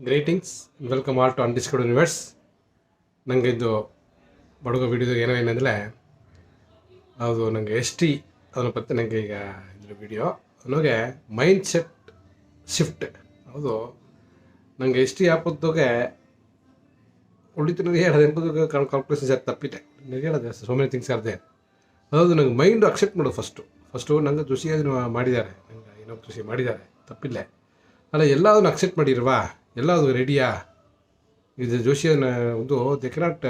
Greetings, welcome all to undiscovered universe. ನನಗೆ ಇದು ಬಡಗ ವಿಡಿಯೋದಾಗ ಏನಂದರೆ ಅದು ನನಗೆ ಎಸ್ ಟಿ ಅದನ್ನು ಪತ್ತೆ ನನಗೆ ಈಗ ಇದ್ರ ವಿಡಿಯೋ ನನಗೆ ಮೈಂಡ್ ಸೆಟ್ ಶಿಫ್ಟ್. ಹೌದು, ನನಗೆ ಎಸ್ ಟಿ ಹಾಕೋದಕ್ಕೆ ಉಳಿತು ಹೇಳೋದು ಎಂಬುದು ಕಾಲ್ಕುಲೇಷನ್ಸ್ ಯಾಕೆ ತಪ್ಪಿದೆ. ನನಗೆ ಹೇಳೋದು so many things are there. ಹೌದು, ನಂಗೆ ಮೈಂಡು ಅಕ್ಸೆಪ್ಟ್ ಮಾಡೋದು ಫಸ್ಟು ನಂಗೆ ಕೃಷಿ ಅದನ್ನು ಮಾಡಿದ್ದಾರೆ, ನಂಗೆ ಇನ್ನೊಂದು ಕೃಷಿ ಮಾಡಿದ್ದಾರೆ, ತಪ್ಪಿಲ್ಲ. ಅಲ್ಲ, ಎಲ್ಲದನ್ನು ಅಕ್ಸೆಪ್ಟ್ ಮಾಡಿರುವ ಎಲ್ಲದು ರೆಡಿಯಾ? ಇದು ಜೋಶಿಯನ್ನ ಒಂದು ದೆ ಕೆನಾಟ್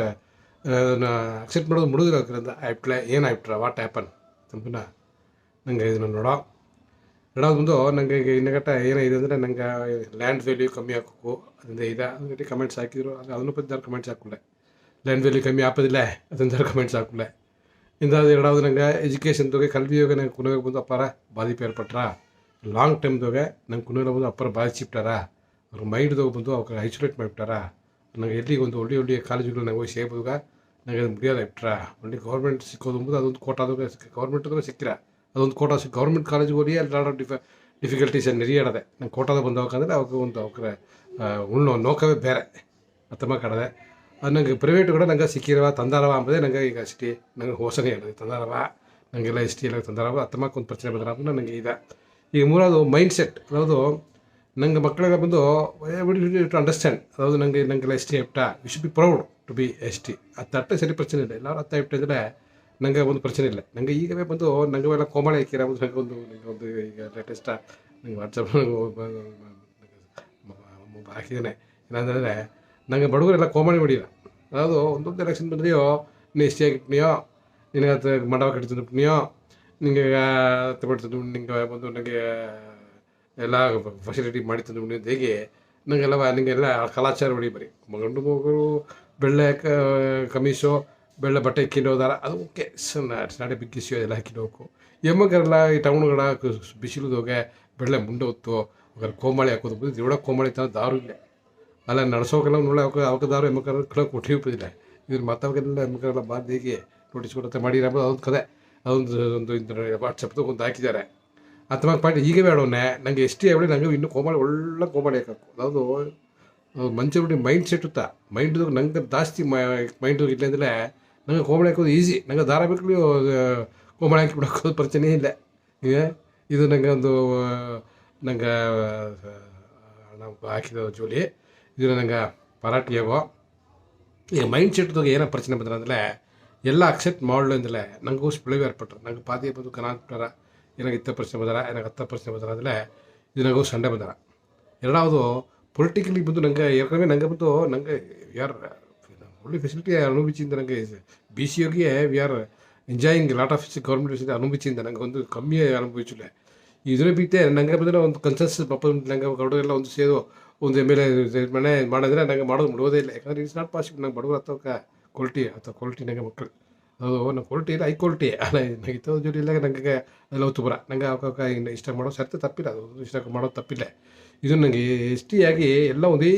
ಅಕ್ಸೆಪ್ಟ್ ಮಾಡೋದು ಮುಡುಗಿರೋದ್ರಿಂದ ಆಯ್ಪ್ಲೆ ಏನು ಆಯ್ಬಿಟ್ರ ವಾಟ್ ಹ್ಯಾಪನ್ ತಂಪನ ನಂಗೆ ಇದನ್ನು ನೋಡೋದು ಬಂದು ನನಗೆ ಈಗ ಇನ್ನಗಟ್ಟ ಏನಿದೆ ಅಂದರೆ ನಂಗೆ ಲ್ಯಾಂಡ್ ವ್ಯಾಲ್ಯೂ ಕಮ್ಮಿ ಹಾಕೋಕು ಅದರಿಂದ ಇದೆ ಅದಕ್ಕೆ ಕಮೆಂಟ್ಸ್ ಹಾಕಿದ್ರು. ಅದನ್ನು ಪದ್ದಾರು ಕಮೆಂಟ್ಸ್ ಹಾಕುಲೆ. ಲ್ಯಾಂಡ್ ವ್ಯಾಲ್ಯೂ ಕಮ್ಮಿ ಹಾಕೋದಿಲ್ಲ ಅದರಿಂದ ಕಮೆಂಟ್ಸ್ ಹಾಕುಲೆ. ಇಂದಾದ ಎರಡಾவது ನಂಗೆ ಎಜುಕೇಷನ್ದಾಗೆ ಕಲ್ವಿಯೋಗ ನಂಗೆ ಕುನೋಗ ಬಂದು ಅಪ್ಪಾರ ಬಾಧಿப்பு ಏರ್ಪಟ್ರ. ಲಾಂಗ್ ಟೈಮ್ದಾಗೆ ನಂಗೆ ಕುನೋಗ ಬಂದು ಅಪ್ಪರ ಬಾಧಿಸಿಬಿಟ್ಟಾರ. ಅವ್ರ ಮೈಂಡ್ದಾಗ ಬಂದು ಅವ್ರಿಗೆ ಐಸೋಲೇಟ್ ಮಾಡಿಬಿಟ್ಟಾರ. ನಂಗೆ ಎಲ್ಲಿಗೆ ಒಂದು ಒಳ್ಳೆ ಕಾಲೇಜುಗಳು ನಂಗೆ ಹೋಗಿ ಸೇರಿದಾಗ ನನಗೆ ಅದು ಮುಗಿಯೋದು ಇಟ್ರ. ಒಳ್ಳೆ ಗೌರ್ಮೆಂಟ್ ಸಿಕ್ಕೋದು ಅಂಬೋದು ಅದೊಂದು ಕೋಟಾದಾಗ ಗೌರ್ಮೆಂಟ್ದಾಗ ಸಿಕ್ಕಿರ ಅದೊಂದು ಕೋಟಾ ಗೌರ್ಮೆಂಟ್ ಕಾಲೇಜಿಗೆ ಹೋಗಿ ಅಲ್ಲಿ ಲಾಟ್ ಆಫ್ ಡಿಫಿಕಲ್ಟೀಸ್ ನೆರಿಯಾಡದೆ. ನಂಗೆ ಕೋಟಾದಾಗ ಬಂದವಕ್ಕಂದರೆ ಅವ್ರಿಗೆ ಒಂದು ಅವ್ರ ಉಣ್ಣೋ ನೋಕವೇ ಬೇರೆ ಅತ್ತಮ್ಮ ಕಾಡದೆ. ಅದು ನಂಗೆ ಪ್ರೈವೇಟ್ ಕೂಡ ನಂಗೆ ಸಿಕ್ಕಿರವ ತಂದಾರವ ಅಂಬದೇ ನಂಗೆ ಈಗ ಸಿಟಿ ನಂಗೆ ಹೊಸನೇ ಹೇಳೋದು ತಂದಾರವ ನನಗೆಲ್ಲ ಎಸ್ ಟಿ ಎಲ್ಲ ತಂದಾರವ ಅತ್ತಮ್ಮಕ್ಕೆ ಒಂದು ಪ್ರಶ್ನೆ ಬಂದಾರ ನನಗೆ ಇದೆ. ಈಗ ಮೂರದು ಮೈಂಡ್ ಸೆಟ್. ಅದಾವುದು ನಂಗೆ ಮಕ್ಕಳಿಗೆ ಬಂದು ಟು ಅಂಡರ್ಸ್ಟ್ಯಾಂಡ್. ಅದಾವುದು ನಂಗೆಲ್ಲ ಎಸ್ ಟಿ ಎಪ್ಟ you should be proud to be S T. ಅದು ಅಟ್ಟ ಸರಿ ಪ್ರಶ್ನೆ ಇಲ್ಲ. ಎಲ್ಲರೂ ಅತ್ತ ಇಟ್ಟು ಅಂದರೆ ನಂಗೆ ಒಂದು ಪ್ರಶ್ನೆ ಇಲ್ಲ. ನನಗೆ ಈಗವೇ ಬಂದು ನಂಗೆ ಎಲ್ಲ ಕೋಮಳ ಹಾಕಿರ ನಂಗೆ ಒಂದು ಈಗ ಲೇಟೆಸ್ಟ್ ನಂಗೆ ವಾಟ್ಸಪ್ ಹಾಕಿದ್ದೇನೆ. ಏನಂದರೆ ನಂಗೆ ಬಡವರೆಲ್ಲ ಕೋಮಳಿ ಹೊಡಿಲ್ಲ. ಅದಾವುದು ಒಂದೊಂದು ಎಲೆಕ್ಷನ್ ಬಂದ್ರಿಯೋ ನೀನು ಎಸ್ ಟಿ ಆಗಿಟ್ನಿಯೋ, ನಿನಗೆ ಅದು ಮಂಡಪ ಕಟ್ಟಿದ್ಬಿಟ್ನಿಯೋ, ನಿಂಗೆ ತಗೊಳ್ತಿದ್ದು ನಿಂಗೆ ಬಂದು ನನಗೆ ಎಲ್ಲ ಫೆಸಿಲಿಟಿ ಮಾಡಿ ತಂದು ಹೇಗೆ ನನಗೆಲ್ಲ ನಿಮಗೆಲ್ಲ ಕಲಾಚಾರ ಹೊಡಿ ಬರೀ ಗಂಡು ಮಗರು ಬೆಳ್ಳೆ ಕಮೀಸು ಬೆಳ್ಳೆ ಬಟ್ಟೆ ಹಾಕಿನೋದಾರ ಅದು ಓಕೆ ನಾಡೆ ಬಿಗ್ ಇಶ್ಯೂ ಎಲ್ಲ ಹಾಕಿನೋಕು. ಎಮ್ಮಗರೆಲ್ಲ ಈ ಟೌನ್ಗಳ ಬಿಸಿಲುದೋಗೆ ಬೆಳ್ಳೆ ಮುಂಡೆ ಹೊತ್ತು ಅವ್ರ ಕೋಮಳಿ ಹಾಕೋದು ಬಂದು ದೇವಡ ಕೋಮಳಿ ತ ದಾರು ಇಲ್ಲ ಅಲ್ಲ ನಡೆಸೋಕೆಲ್ಲ ನೋಡೋ ಅವಕ್ಕೆ ದಾರು ಎಮ್ಮಕರ ಕೊಟ್ಟು ಹೋಗೋದಿಲ್ಲ. ಇದ್ರ ಮತ್ತವೆಲ್ಲ ಎಮ್ಮಕರೆಲ್ಲ ಬಾಂಧಿ ಹೇಗೆ ನೋಟಿಸ್ ಕೊಡುತ್ತೆ ಮಾಡಿರಬೋದು. ಅದೊಂದು ಕದೆ ಅದೊಂದು ವಾಟ್ಸಪ್ದಾಗ ಒಂದು ಹಾಕಿದ್ದಾರೆ. ಅಥವಾ ಪಾಯಿಂಟ್ ಈಗ ಬೇಡವನ್ನೇ ನಂಗೆ ಎಸ್ ಟಿ ಹೇಳಿ ನಂಗೆ ಇನ್ನೂ ಕೋಮಳಿ ಒಳ್ಳೆ ಕೋಮಳಿ ಹಾಕಬೇಕು. ಅದಾವುದು ಮಂಚ ಬಿಟ್ಟು ಮೈಂಡ್ ಸೆಟ್ಟುತ್ತಾ ಮೈಂಡ್ದಾಗ ನಂಗೆ ಜಾಸ್ತಿ ಮೈಂಡ್ದಾಗ ಇಲ್ಲ ಅಂದರೆ ನಂಗೆ ಕೋಮಳಿ ಹಾಕೋದು ಈಸಿ. ನಂಗೆ ದಾರ ಬೇಕು ಕೋಮಳಿ ಹಾಕಿ ಬಿಡೋದು ಪ್ರಶ್ನೆ ಇಲ್ಲ. ಈಗ ಇದು ನಂಗೆ ಒಂದು ನಂಗೆ ನಾವು ಹಾಕಿದ ಜೋಲಿ ಇದು ನಂಗೆ ಪರಾಟಿಯಾಗೋ. ಈಗ ಮೈಂಡ್ ಸೆಟ್ದಾಗ ಏನೋ ಪ್ರಶ್ನೆ ಬಂದ್ರೆ ಅಂದರೆ ಎಲ್ಲ ಅಕ್ಸೆಪ್ಟ್ ಮಾಡಲು ಅಂದಲೇ ನನಗೂ ಸ್ಪಿಳಿಗೆ ಏರ್ಪಟ್ರು. ನಂಗೆ ಪಾದಿ ಬಂದು ಕನಾಕ್ಟಾರ ಏನಾಗ ಇತ್ತ ಪ್ರಶ್ನೆ ಬಂದಾರ ಏನಾಗ ಹತ್ತ ಪ್ರಶ್ನೆ ಬಂದಾರ ಅಂದರೆ ಇದು ನನಗೂ ಸಂಡೆ ಬಂದಾರ. ಎರಡಾವುದು ಪೊಲಿಟಿಕಲಿ ಬಂದು ನಂಗೆ ಯಾಕಂದರೆ ನಂಗೆ ಬಂದು ನಂಗೆ ಯಾರು ಒಳ್ಳೆ ಫೆಸಿಲಿಟಿ ಅನುಭವಿಸಿಂದ ನಂಗೆ ಬಿ ಸಿ ಯೋಗಿಯೇ we are enjoying lot of government facility ಅನುಭವಿಸಿಂದ ನಂಗೆ ಒಂದು ಕಮ್ಮಿ ಅನುಭವಿಸಿಲ್ಲ. ಇದ್ರ ಬಿಟ್ಟೆ ನಂಗೆ ಬಂದರೆ ಒಂದು ಕನ್ಸನ್ಸ್ ಪಾಪ ನಂಗೆ ಗೌಡರೆಲ್ಲ ಒಂದು ಸೇರು ಒಂದು ಎಮ್ ಎಲ್ ಎ ಮನೆ ಮಾಡಿದ್ರೆ ನಂಗೆ ಮಾಡೋದು ಮುಡುವುದೇ ಇಲ್ಲ. ಯಾಕಂದರೆ ಇಟ್ಸ್ ನಾಟ್ ಪಾಸಿಬಲ್. ನಂಗೆ ಬಡವರು ಅಥವಾ ಕ್ವಾಲಿಟಿ ನಂಗೆ ಮಕ್ಕಳು ಅದು ನಮ್ಮ ಕ್ವಾಲಿಟಿ ಇಲ್ಲ, ಹೈ ಕ್ವಾಲಿಟಿ ಅಲ್ಲ. ನಂಗೆ ಇತ್ತದ ಜೋಡಿ ಇಲ್ಲ ನನಗೆ ಅದೆಲ್ಲ ತುಬರ ನಂಗೆ ಅವಕ್ಕೆ ಇನ್ನು ಇಷ್ಟ ಮಾಡೋದು ಸರ್ತೆ ತಪ್ಪಿಲ್ಲ. ಅದು ಇಷ್ಟ ಮಾಡೋದು ತಪ್ಪಿಲ್ಲ. ಇದು ನನಗೆ ಎಸ್ ಟಿ ಆಗಿ ಎಲ್ಲ ಒಂದೇ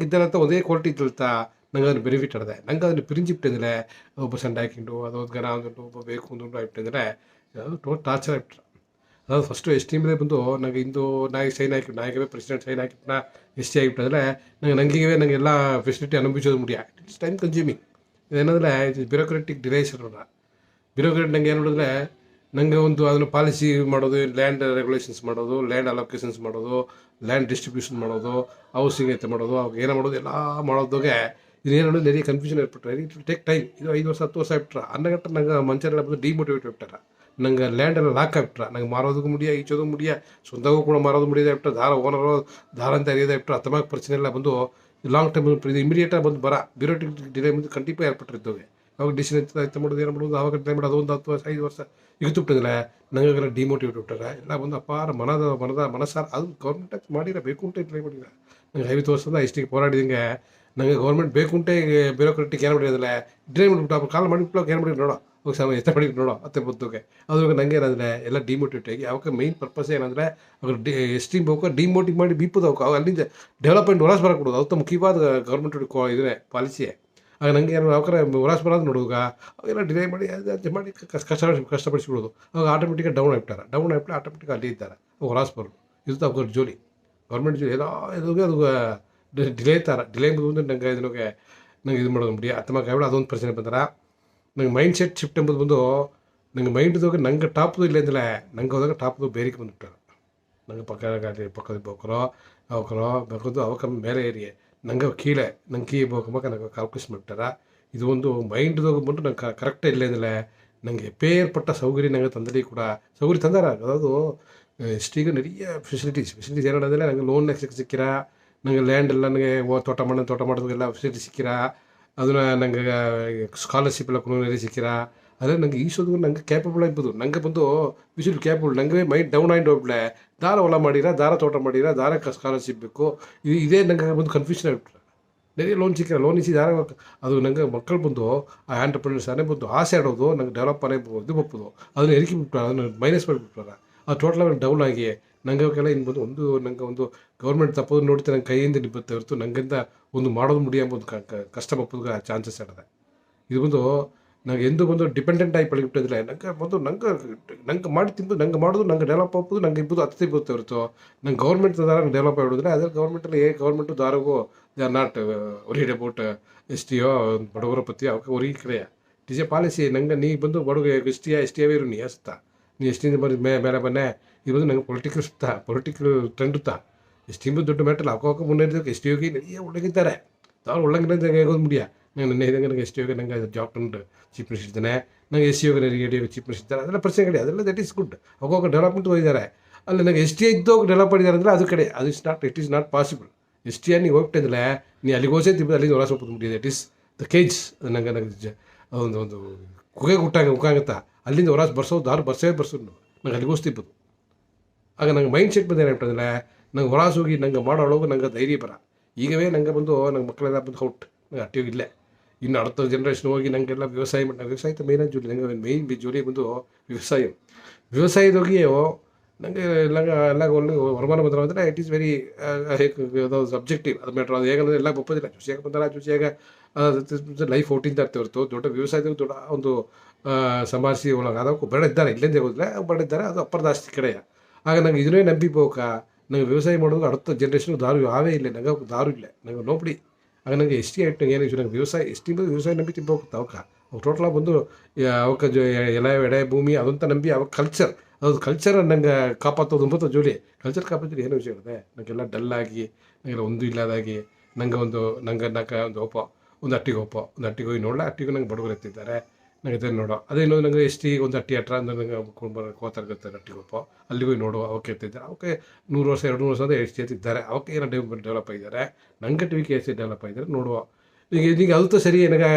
ಇದ್ದಾರಂತ ಒಂದೇ ಕ್ವಾಲಿಟಿ ತಿಳ್ತಾ ನಂಗೆ ಅದನ್ನು ಬೆನಿಫಿಟ್ ಆಡಿದೆ. ನಂಗೆ ಅದನ್ನು ಪ್ರಿನ್ಸಿಪ್ಟ್ ಅಂದರೆ ಒಬ್ಬ ಸಂಡೆ ಹಾಕಿಂಡು ಅದೊಂದು ಗನ ಅಂದ್ಬಿಟ್ಟು ಒಬ್ಬ ಬೇಕು ಅಂದ್ಬಿಟ್ಟು ಆಗಿಬಿಟ್ಟಂದರೆ ಅದು ಟಾರ್ಚರ್ ಆಗಿಬಿಟ್ರೆ. ಅದಾದ್ರು ಫಸ್ಟು ಎಸ್ ಟಿ ಮೇಲೆ ಬಂದು ನಂಗೆ ಇಂದು ನಾಯಿ ಸೈನ್ ಹಾಕಿ ನಾಯಿಗೆ ಪ್ರೆಸಿಡೆಂಟ್ ಸೈನ್ ಹಾಕಿಬಿಟ್ಟು ಎಸ್ ಟಿ ಆಗಿಬಿಟ್ಟಂದರೆ ನಂಗೆ ಎಲ್ಲ ಫೆಸಿಲಿಟಿ ಅನುಭವಿಸೋದು ಮುಡಿಯ. It's time consuming. ಏನಂದರೆ ಇದು ಬ್ಯೂರೋಕ್ರೆಟಿಕ್ ಡಿಲೈಸ್ ಇರೋಣ. ಬ್ಯೂರೋಕ್ರೆಟ್ ನಂಗೆ ಏನು ನೋಡಿದ್ರೆ ನನಗೆ ಒಂದು ಅದನ್ನು ಪಾಲಿಸಿ ಮಾಡೋದು, ಲ್ಯಾಂಡ್ ರೆಗ್ಯುಲೇಷನ್ಸ್ ಮಾಡೋದು, ಲ್ಯಾಂಡ್ ಅಲೋಕೇಷನ್ಸ್ ಮಾಡೋದು, ಲ್ಯಾಂಡ್ ಡಿಸ್ಟ್ರಿಬ್ಯೂಷನ್ ಮಾಡೋದು, ಹೌಸಿಂಗ್ ಐತೆ ಮಾಡೋದು, ಅವಾಗ ಏನೋ ಮಾಡೋದು ಎಲ್ಲ ಮಾಡೋದಾಗೆ ಇದೇನು ನೋಡೋದು ನೆರಿ ಕನ್ಫ್ಯೂಷನ್ ಇರ್ಬಿಟ್ರೆ. It will take time. ಇದು 5 ವರ್ಷ 10 ವರ್ಷ ಆಗ್ಬಿಟ್ರೆ ಅನ್ನಗಟ್ಟ ನಂಗೆ ಮಂಚರೆಲ್ಲ ಬಂದು ಡಿಮೋಟಿವೇಟ್ ಆಗ್ಬಿಟ್ಟಾರ. ನಂಗೆ ಲ್ಯಾಂಡೆಲ್ಲ ಲಾಕ್ ಆಗ್ಬಿಟ್ರೆ ನಂಗೆ ಮಾರೋದಕ್ಕೂ ಮುಡಿಯ ಈಚೋದು ಮುಡಿಯ ಸ್ವಂತಗೂ ಕೂಡ ಮಾರೋದು ಮುಡಿಯೋದು ಆಗ್ಬಿಟ್ರೆ ದಾರ ಓನರು ದಾರ ಅಂತ ಅರಿಯೋದಾಗ್ಬಿಟ್ರೆ ಅತ್ತಮಾಗ ಪ್ರಶ್ನೆ ಎಲ್ಲ ಬಂದು ಲಾಂಗ್ ಟೈಮ್ ಇದು ಇಮಿಡಿಯೇಟಾಗಿ ಬಂದು ಬ್ಯೂರೋಟಿಕ್ ಡಿಲೇ ಬಂದು ಕಂಟಿನ್ಯೂ ಏರ್ಪಟ್ಟಿರ್ತವೆ. ಅವಾಗ ಡಿಸಿಷನ್ ಆಯ್ತು ಮಾಡೋದು ಏನು ಮಾಡೋದು ಆವಾಗ ಟೈಮ್ ಮಾಡೋದು ಅದೊಂದು 10 ವರ್ಷ 5 ವರ್ಷ ಇಗುತ್ತುಬಿಟ್ಟಿಲ್ಲ. ನಂಗೆಲ್ಲ ಡಿಮೋಟಿವೇಟ್ ಬಿಟ್ಟಾರೆ ಎಲ್ಲ ಬಂದು ಅಪಾರ ಮನಸಾರ ಅದು ಗೌರ್ಮೆಂಟಾಗಿ ಮಾಡಿರಬೇಕು ಅಂತ ಟ್ರೈ ಮಾಡಿಲ್ಲ. ನಂಗೆ 50 ವರ್ಷದ ಇಷ್ಟಿಗೆ ಹೋರಾಡಿದಂಗೆ ನಂಗೆ ಗೌರ್ಮೆಂಟ್ ಬೇಕು ಅಂತ ಬ್ಯೂರೋಕ್ರೆಟಿಕ್ ಏನು ಮಾಡಿರೋದಿಲ್ಲ ಡ್ರೈ ಮಾಡಿಬಿಟ್ಟು ಅವ್ರು ಕಾಲ್ ಮಾಡಿಬಿಟ್ಟು ಏನು ಮಾಡಿದ್ರು ನೋಡೋ ಹೋಗಿ ಸಮಯ ಎತ್ತ ಮಾಡಿದ್ರು ನೋಡೋ ಅತ್ತೆ ಬದ್ದೋಗೆ ಅದ್ರಾಗ ನಂಗೆ ಏನಂದರೆ ಎಲ್ಲ ಡಿಮೋಟಿವೇಟ್ ಆಗಿ ಅವಕ್ಕೆ ಮೈನ್ ಪರ್ಪಸ್ ಏನಂದರೆ ಅವ್ರು ಎಸ್ ಟಿ ಬೇಕು ಡಿಮೋಟಿವ್ ಮಾಡಿ ಬಿಪ್ಪದು ಅವ್ಕೆ ಅಲ್ಲಿಂದ ಡೆವಲಪ್ಮೆಂಟ್ ಹೊರಾಸ್ ಬರಕೊಡೋದು. ಅದು ಮುಖ್ಯವಾದ ಗೌರ್ಮೆಂಟ್ ಇದ್ರೆ ಪಾಲಿಸಿಯೇ. ಆಗ ನಂಗೆ ಏನು ಅವಕರ ಹೊರಾಸ್ ಬರೋದು ನೋಡುವಾಗ ಅವೆಲ್ಲ ಡಿಲೇ ಮಾಡಿ ಅದು ಮಾಡಿ ಕಷ್ಟಪಡಿಸ್ಬಿಡೋದು. ಅವಾಗ ಆಟೋಮೆಟಿಕಾಗಿ ಡೌನ್ ಆಗಿಬಿಟ್ಟು ಆಟೋಮೆಟಿಕ್ ಅಲ್ಲಿ ಇದ್ದಾರೆ ಹೊರಾಸ್ ಬರೋದು. ಇದು ಅವ್ರ ಜೋಲಿ ಗೌರ್ಮೆಂಟ್ ಜೋಲಿ ಎಲ್ಲ ಇದಾಗ ಅದು ಡಿಲೇ ಬಂದು ನಂಗೆ ಇದಕ್ಕೆ ನಂಗೆ ಇದು ಮಾಡೋದು ಮುಡಿಯ ಅಥವಾ ಕಾಯಿಬಿಡ ಅದೊಂದು ಪ್ರಶ್ನೆ ಬಂದ್ರೆ ನಂಗೆ ಮೈಂಡ್ ಸೆಟ್ ಶಿಫ್ಟ್ ಎಂಬುದು ಬಂದು ನಂಗೆ ಮೈಂಡ್ದಾಗ ನಂಗೆ ಟಾಪ್ದು ಇಲ್ಲ ಅಂದ್ರೆ ನಂಗೆ ಹೋದಾಗ ಟಾಪ್ದು ಬೇರೆಗೆ ಬಂದುಬಿಟ್ಟಾರೆ ನಂಗೆ ಪಕ್ಕದ ಬೋಕರೋ ಅವಕರೋ ಬೇಕದು ಅವಕ ಮೇಲೆ ಏರಿ ನಂಗೆ ಕೀಳೆ ನಂಗೆ ಕೀ ಬೋಕಂಬ ನಂಗೆ ಕಾಲ್ಕುಲೇಷನ್ ಮಾಡಿಬಿಟ್ಟಾರ ಇದು ಒಂದು ಮೈಂಡ್ದಾಗ ಬಂದು ನಂಗೆ ಕರೆಕ್ಟೇ ಇಲ್ಲ ಅಂದ್ರೆ ನಂಗೆ ಪೇರ್ಪಟ್ಟ ಸೌಕರ್ಯ ನಂಗೆ ತಂದಲಿ ಕೂಡ ಸೌಕರ್ಯ ತಂದಾರ ಅದಾವುದು ಎಷ್ಟಿಗೆ நிறைய ಫೆಸಿಲಿಟೀಸ್ ಏನಾಡೋದಿಲ್ಲ ನಂಗೆ ಲೋನ್ ಸಿಕ್ಕಿರ ನಂಗೆ ಲ್ಯಾಂಡ್ ಎಲ್ಲ ನನಗೆ ತೋಟ ಮಾಡೋದಕ್ಕೆಲ್ಲ ಫೆಸಿಲಿಟಿ ಸಿಕ್ಕಿರ ಅದನ್ನ ನಂಗೆ ಸ್ಕಾಲರ್ಶಿಪ್ ಎಲ್ಲ ಕೊಡೋದು ಸಿಕ್ಕಿರ ಅದೇ ನಂಗೆ ಈಸೋದು ನಂಗೆ ಕ್ಯಾಪಬಲ್ ಆಗ್ಬೋದು ನಂಗೆ ಬಂದು ವಿಸಿಲ್ ಕ್ಯಾಪಬಲ್ ನಂಗೆ ಮೈಂಡ್ ಡೌನ್ ಆಗಿ ಹೋಗ್ಬಿಟ್ಲೆ ದಾರ ಹೊಲ ಮಾಡಿರ ದಾರ ತೋಟ ಮಾಡಿರ ದಾರ ಸ್ಕಾಲರ್ಶಿಪ್ ಬೇಕು ಇದೇ ನಂಗೆ ಬಂದು ಕನ್ಫ್ಯೂಷನ್ ಆಗಿಬಿಟ್ರೆ நிறைய ಲೋನ್ ಸಿಕ್ಕಿರ ಲೋನ್ ಇಸಿ ದಾರ ಅದು ನಂಗೆ ಮಕ್ಕಳು ಬಂದು ಆ ಆಂಟರ್ಪ್ರಿನರ್ಸ್ ಅನೇ ಬಂದು ಆಸೆ ಆಡೋದು ನಂಗೆ ಡೆವಲಪ್ ಅನ್ನೇ ಇದು ಬಪ್ಪದು ಅದನ್ನ ಎರಿಕೆ ಬಿಟ್ಟಾರ ಅದನ್ನು ಮೈನಸ್ ಮಾಡಿಬಿಟ್ಟಾರ ಆ ಟೋಟಲ್ ಡೌನ್ ಆಗಿ ನಂಗೆ ಅವಕ್ಕೆಲ್ಲ ಇನ್ನು ಬಂದು ಒಂದು ನಂಗೆ ಒಂದು ಗೌರ್ಮೆಂಟ್ ತಪ್ಪೋದು ನೋಡ್ತಾ ನಂಗೆ ಕೈಯಿಂದ ನಿಬ್ಬತ್ತೆ ಹೊರತು ನಂಗಿಂದ ಒಂದು ಮಾಡೋದು ಮುಡಿ ಎಂಬುದು ಕಷ್ಟ ಬಪ್ಪೋದು ಚಾನ್ಸಸ್ ಇರ್ತದೆ ಇದು ಬಂದು ನಂಗೆ ಎಂದು ಬಂದು ಡಿಪೆಂಡೆಂಟ್ ಆಗಿ ಪಳಗಿಬಿಟ್ಟಿದ್ರೆ ನಂಗೆ ಬಂದು ನಂಗೆ ಮಾಡಿ ತಿಂದು ನಂಗೆ ಮಾಡೋದು ನಂಗೆ ಡೆವಲಪ್ ಆಗ್ಬೋದು ನಂಗೆ ಇಬ್ಬದು ಹತ್ತಿ ಬರುತ್ತೆ ಹೊರತು ನಂಗೆ ಗೌರ್ಮೆಂಟ್ ದಾರ ಡೆವಲಪ್ ಆಗಿಬಿಡಿದ್ರೆ ಅದ್ರ ಗೌರ್ಮೆಂಟಲ್ಲಿ ಗೌರ್ಮೆಂಟು ದಾರಿಗೂ they are not worried about ಎಸ್ ಟಿಯೋ ಬಡವರ ಪತಿ ಅವಕ್ಕೆ ಒರಿ ಕಡೆಯ ಟಿಜ್ ಎ ಪಾಲಿಸಿ ನಂಗೆ ನೀ ಬಂದು ಬಡಗ ಎಸ್ ಟಿ ಅವೇ ಇರು ನೀ ಸುತ್ತಾ ನೀ ಎಷ್ಟಿಂದ ಬಂದು ಮೇಲೆ ಬನ್ನೆ ಇದು ಬಂದು ನಂಗೆ ಪೊಲಿಟಿಕಲ್ ಟ್ರೆಂಡ್ ಇತ್ತಾ ಎಷ್ಟಿಂಬ ದುಡ್ಡು ಮ್ಯಾಟಲ್ಲ ಅವಕ್ಕೆ ಮುನ್ನಡೆದಕ್ಕೆ ಎಸ್ ಟಿ ಹೋಗಿ நிறைய ಒಳಗಿದ್ದಾರೆ ತಾವು ಒಳ್ಳಂಗಿರಂತ ಹೇಗೋದು ಮುಡಿಯ ನಂಗೆ ನನ್ನ ಇದ್ದಂಗೆ ನಂಗೆ ಎಸ್ ಟಿ ಹೋಗಿ ನಂಗೆ ಜಾಬ್ ಟಂಡು ಚೀಫ್ ಮಿನಿಸ್ಟರ್ ಇದ್ದಾನೆ ನಂಗೆ ಎಸ್ ಸಿ ಹೋಗಿ ನನಗೆ ಚೀಫ್ ಮಿನಿಸ್ಟರ್ ಇದ್ದಾರೆ ಅದೆಲ್ಲ ಪ್ರಶ್ನೆ ಕಡೆ ಅದೆಲ್ಲ ದಟ್ ಈಸ್ ಗುಡ್ ಅವಾಗ ಡೆವಲಪ್ಮೆಂಟ್ ಹೋಗಿದ್ದಾರೆ ಅಲ್ಲಿ ನನಗೆ ಎಸ್ ಟಿ ಇದ್ದೋಗ ಡೆವಲಪ್ ಮಾಡಿದ್ದಾರೆ ಅಂದರೆ ಅದು ಕಡೆ ಅದು ಇಟ್ ಈಸ್ ನಾಟ್ ಪಾಸಿಬಲ್ ಎಸ್ ಟಿ ನೀವು ಹೋಗ್ತಿದ್ದಿಲ್ಲ ನೀ ಅಲ್ಲಿಗೆ ಹೋಸೇ ತಿಂಬ ಅಲ್ಲಿಂದ ಹೊರ ಸ್ವಲ್ಪ ಮುಡಿದೆ ಇಟ್ ಈಸ್ ದ ಕೇಜ್ ನಂಗೆ ಒಂದು ಕುಗೆ ಉಕ್ಕಾಗತ್ತಾ ಅಲ್ಲಿಂದ ಹೊರ ಬರ್ಸೋದು ನಂಗೆ ಅಲ್ಲಿಗೆ ಹೋಸ್ತಿಪ್ಪದು ಆಗ ನಂಗೆ ಮೈಂಡ್ ಸೆಟ್ ಬಂದು ಏನಾಗ್ಬಿಟ್ಟಂದ್ರೆ ನಂಗೆ ಹೊರಾಸು ಹೋಗಿ ನಂಗೆ ಮಾಡೋಳೋಗು ನಂಗೆ ಧೈರ್ಯ ಬರ ಈಗವೇ ನಂಗೆ ಬಂದು ನಂಗೆ ಮಕ್ಕಳೆಲ್ಲ ಬಂದು ಔಟ್ ನಂಗೆ ಅಟ್ಟಿ ಹೋಗಿಲ್ಲ ಇನ್ನು அடுத்த ಜನ್ರೇಷನ್ ಹೋಗಿ ನಂಗೆಲ್ಲ ವ್ಯವಸಾಯ ಮಾಡಿ ವ್ಯವಸಾಯದ ಮೇಯ್ನಾಗಿ ಜೋಲಿ ನಂಗೆ ಮೇಯ್ನ್ ಜೋಲಿ ಬಂದು ವ್ಯವಸಾಯದೋಗಿ ನನಗೆ ಎಲ್ಲ ವರಮಾನ ಬಂದ್ರೆ ಅಂದರೆ ಇಟ್ ಈಸ್ ವೆರಿ ಸಬ್ಜೆಕ್ಟಿವ್ ಅದು ಮ್ಯಾಟ್ರ್ ಅದು ಹೇಗಂದ್ರೆ ಎಲ್ಲ ಒಪ್ಪೋದಿಲ್ಲ ಜೊತೆಯಾಗ ಬಂದಾರ ಜೊತೆಯಾಗ ಲೈಫ್ ಓಟಿಂದ ಇರ್ತಾ ಹೊರತು ದೊಡ್ಡ ವ್ಯವಸಾಯದಾಗ ದೊಡ್ಡ ಒಂದು ಸಮಾಜಿ ಒಳಗೆ ಅದಕ್ಕೂ ಬಡ ಇದ್ದಾರೆ ಇಲ್ಲಿಂದ ಹೋದ್ರೆ ಬಡ ಇದ್ದಾರೆ ಅದು ಅಪ್ಪರದಾಸ್ತಿ ಕಡೆಯ ಆಗ ನಂಗೆ ಇದನ್ನೇ ನಂಬಿಬೋಕ ನಂಗೆ ವ್ಯವಸಾಯ ಮಾಡೋದು அடுத்த ಜನ್ರೇಷನ್ ದಾರು ಯಾವೇ ಇಲ್ಲ ನಂಗೆ ದಾರು ಇಲ್ಲ ನಂಗೆ ನೋಪಡಿ ಆಗ ನನಗೆ ಎಸ್ ಟಿ ಆಯ್ತು ಏನು ನಂಗೆ ವ್ಯವಸಾಯ ಎಸ್ ಟಿ ವ್ಯವಸಾಯ ನಂಬಿ ತಿಂಬೋಗುತ್ತೆ ಅವಕ್ಕೆ ಟೋಟಲಾಗಿ ಬಂದು ಅವಕ್ಕೆ ಎಡೆ ಭೂಮಿ ಅದಂತ ನಂಬಿ ಅವಾಗ ಕಲ್ಚರ್ ಅದು ಕಲ್ಚರ್ ನಂಗೆ ಕಾಪಾತ್ತೋದು ಅಂಬತ್ತು ಜೋಲಿ ಕಲ್ಚರ್ ಕಾಪಾತ್ತಿದ್ರೆ ಏನು ವಿಷಯ ಇರುತ್ತೆ ನನಗೆಲ್ಲ ಡಲ್ಲಾಗಿ ನನಗೆಲ್ಲ ಒಂದು ಇಲ್ಲದಾಗಿ ನಂಗೆ ಒಂದು ಒಂದು ಅಟ್ಟಿಗೆ ಹೋಗಿ ನೋಡಲ್ಲ ಅಟ್ಟಿಗೂ ನಂಗೆ ಬಡವರು ಎತ್ತಿದ್ದಾರೆ ನಂಗೆ ಅದನ್ನು ನೋಡೋ ಅದೇನೋ ನಂಗೆ ಎಸ್ ಟಿ ಒಂದು ಅಟ್ಟಿ ಹತ್ರ ನಂಗೆ ಕೋತಾರ್ಗತ್ತಾರೆ ಅಟ್ಟಿಗೆ ಅಲ್ಲಿಗೆ ಹೋಗಿ ನೋಡುವ ಅವಕ್ಕೆ ಎತ್ತಿದ್ದಾರೆ ಅವಕ್ಕೆ 100 ವರ್ಷ 200 ವರ್ಷ ಎಸ್ ಟಿ ಎತ್ತಿದ್ದಾರೆ ಅವಕ್ಕೆ ಏನೋ ಡೆವಲಪ್ ಆಗಿದ್ದಾರೆ ನಂಗೆ T V K S T develop ಆಗಿದ್ದಾರೆ ನೋಡುವ ಈಗ ಅದು ಸರಿ ನನಗೆ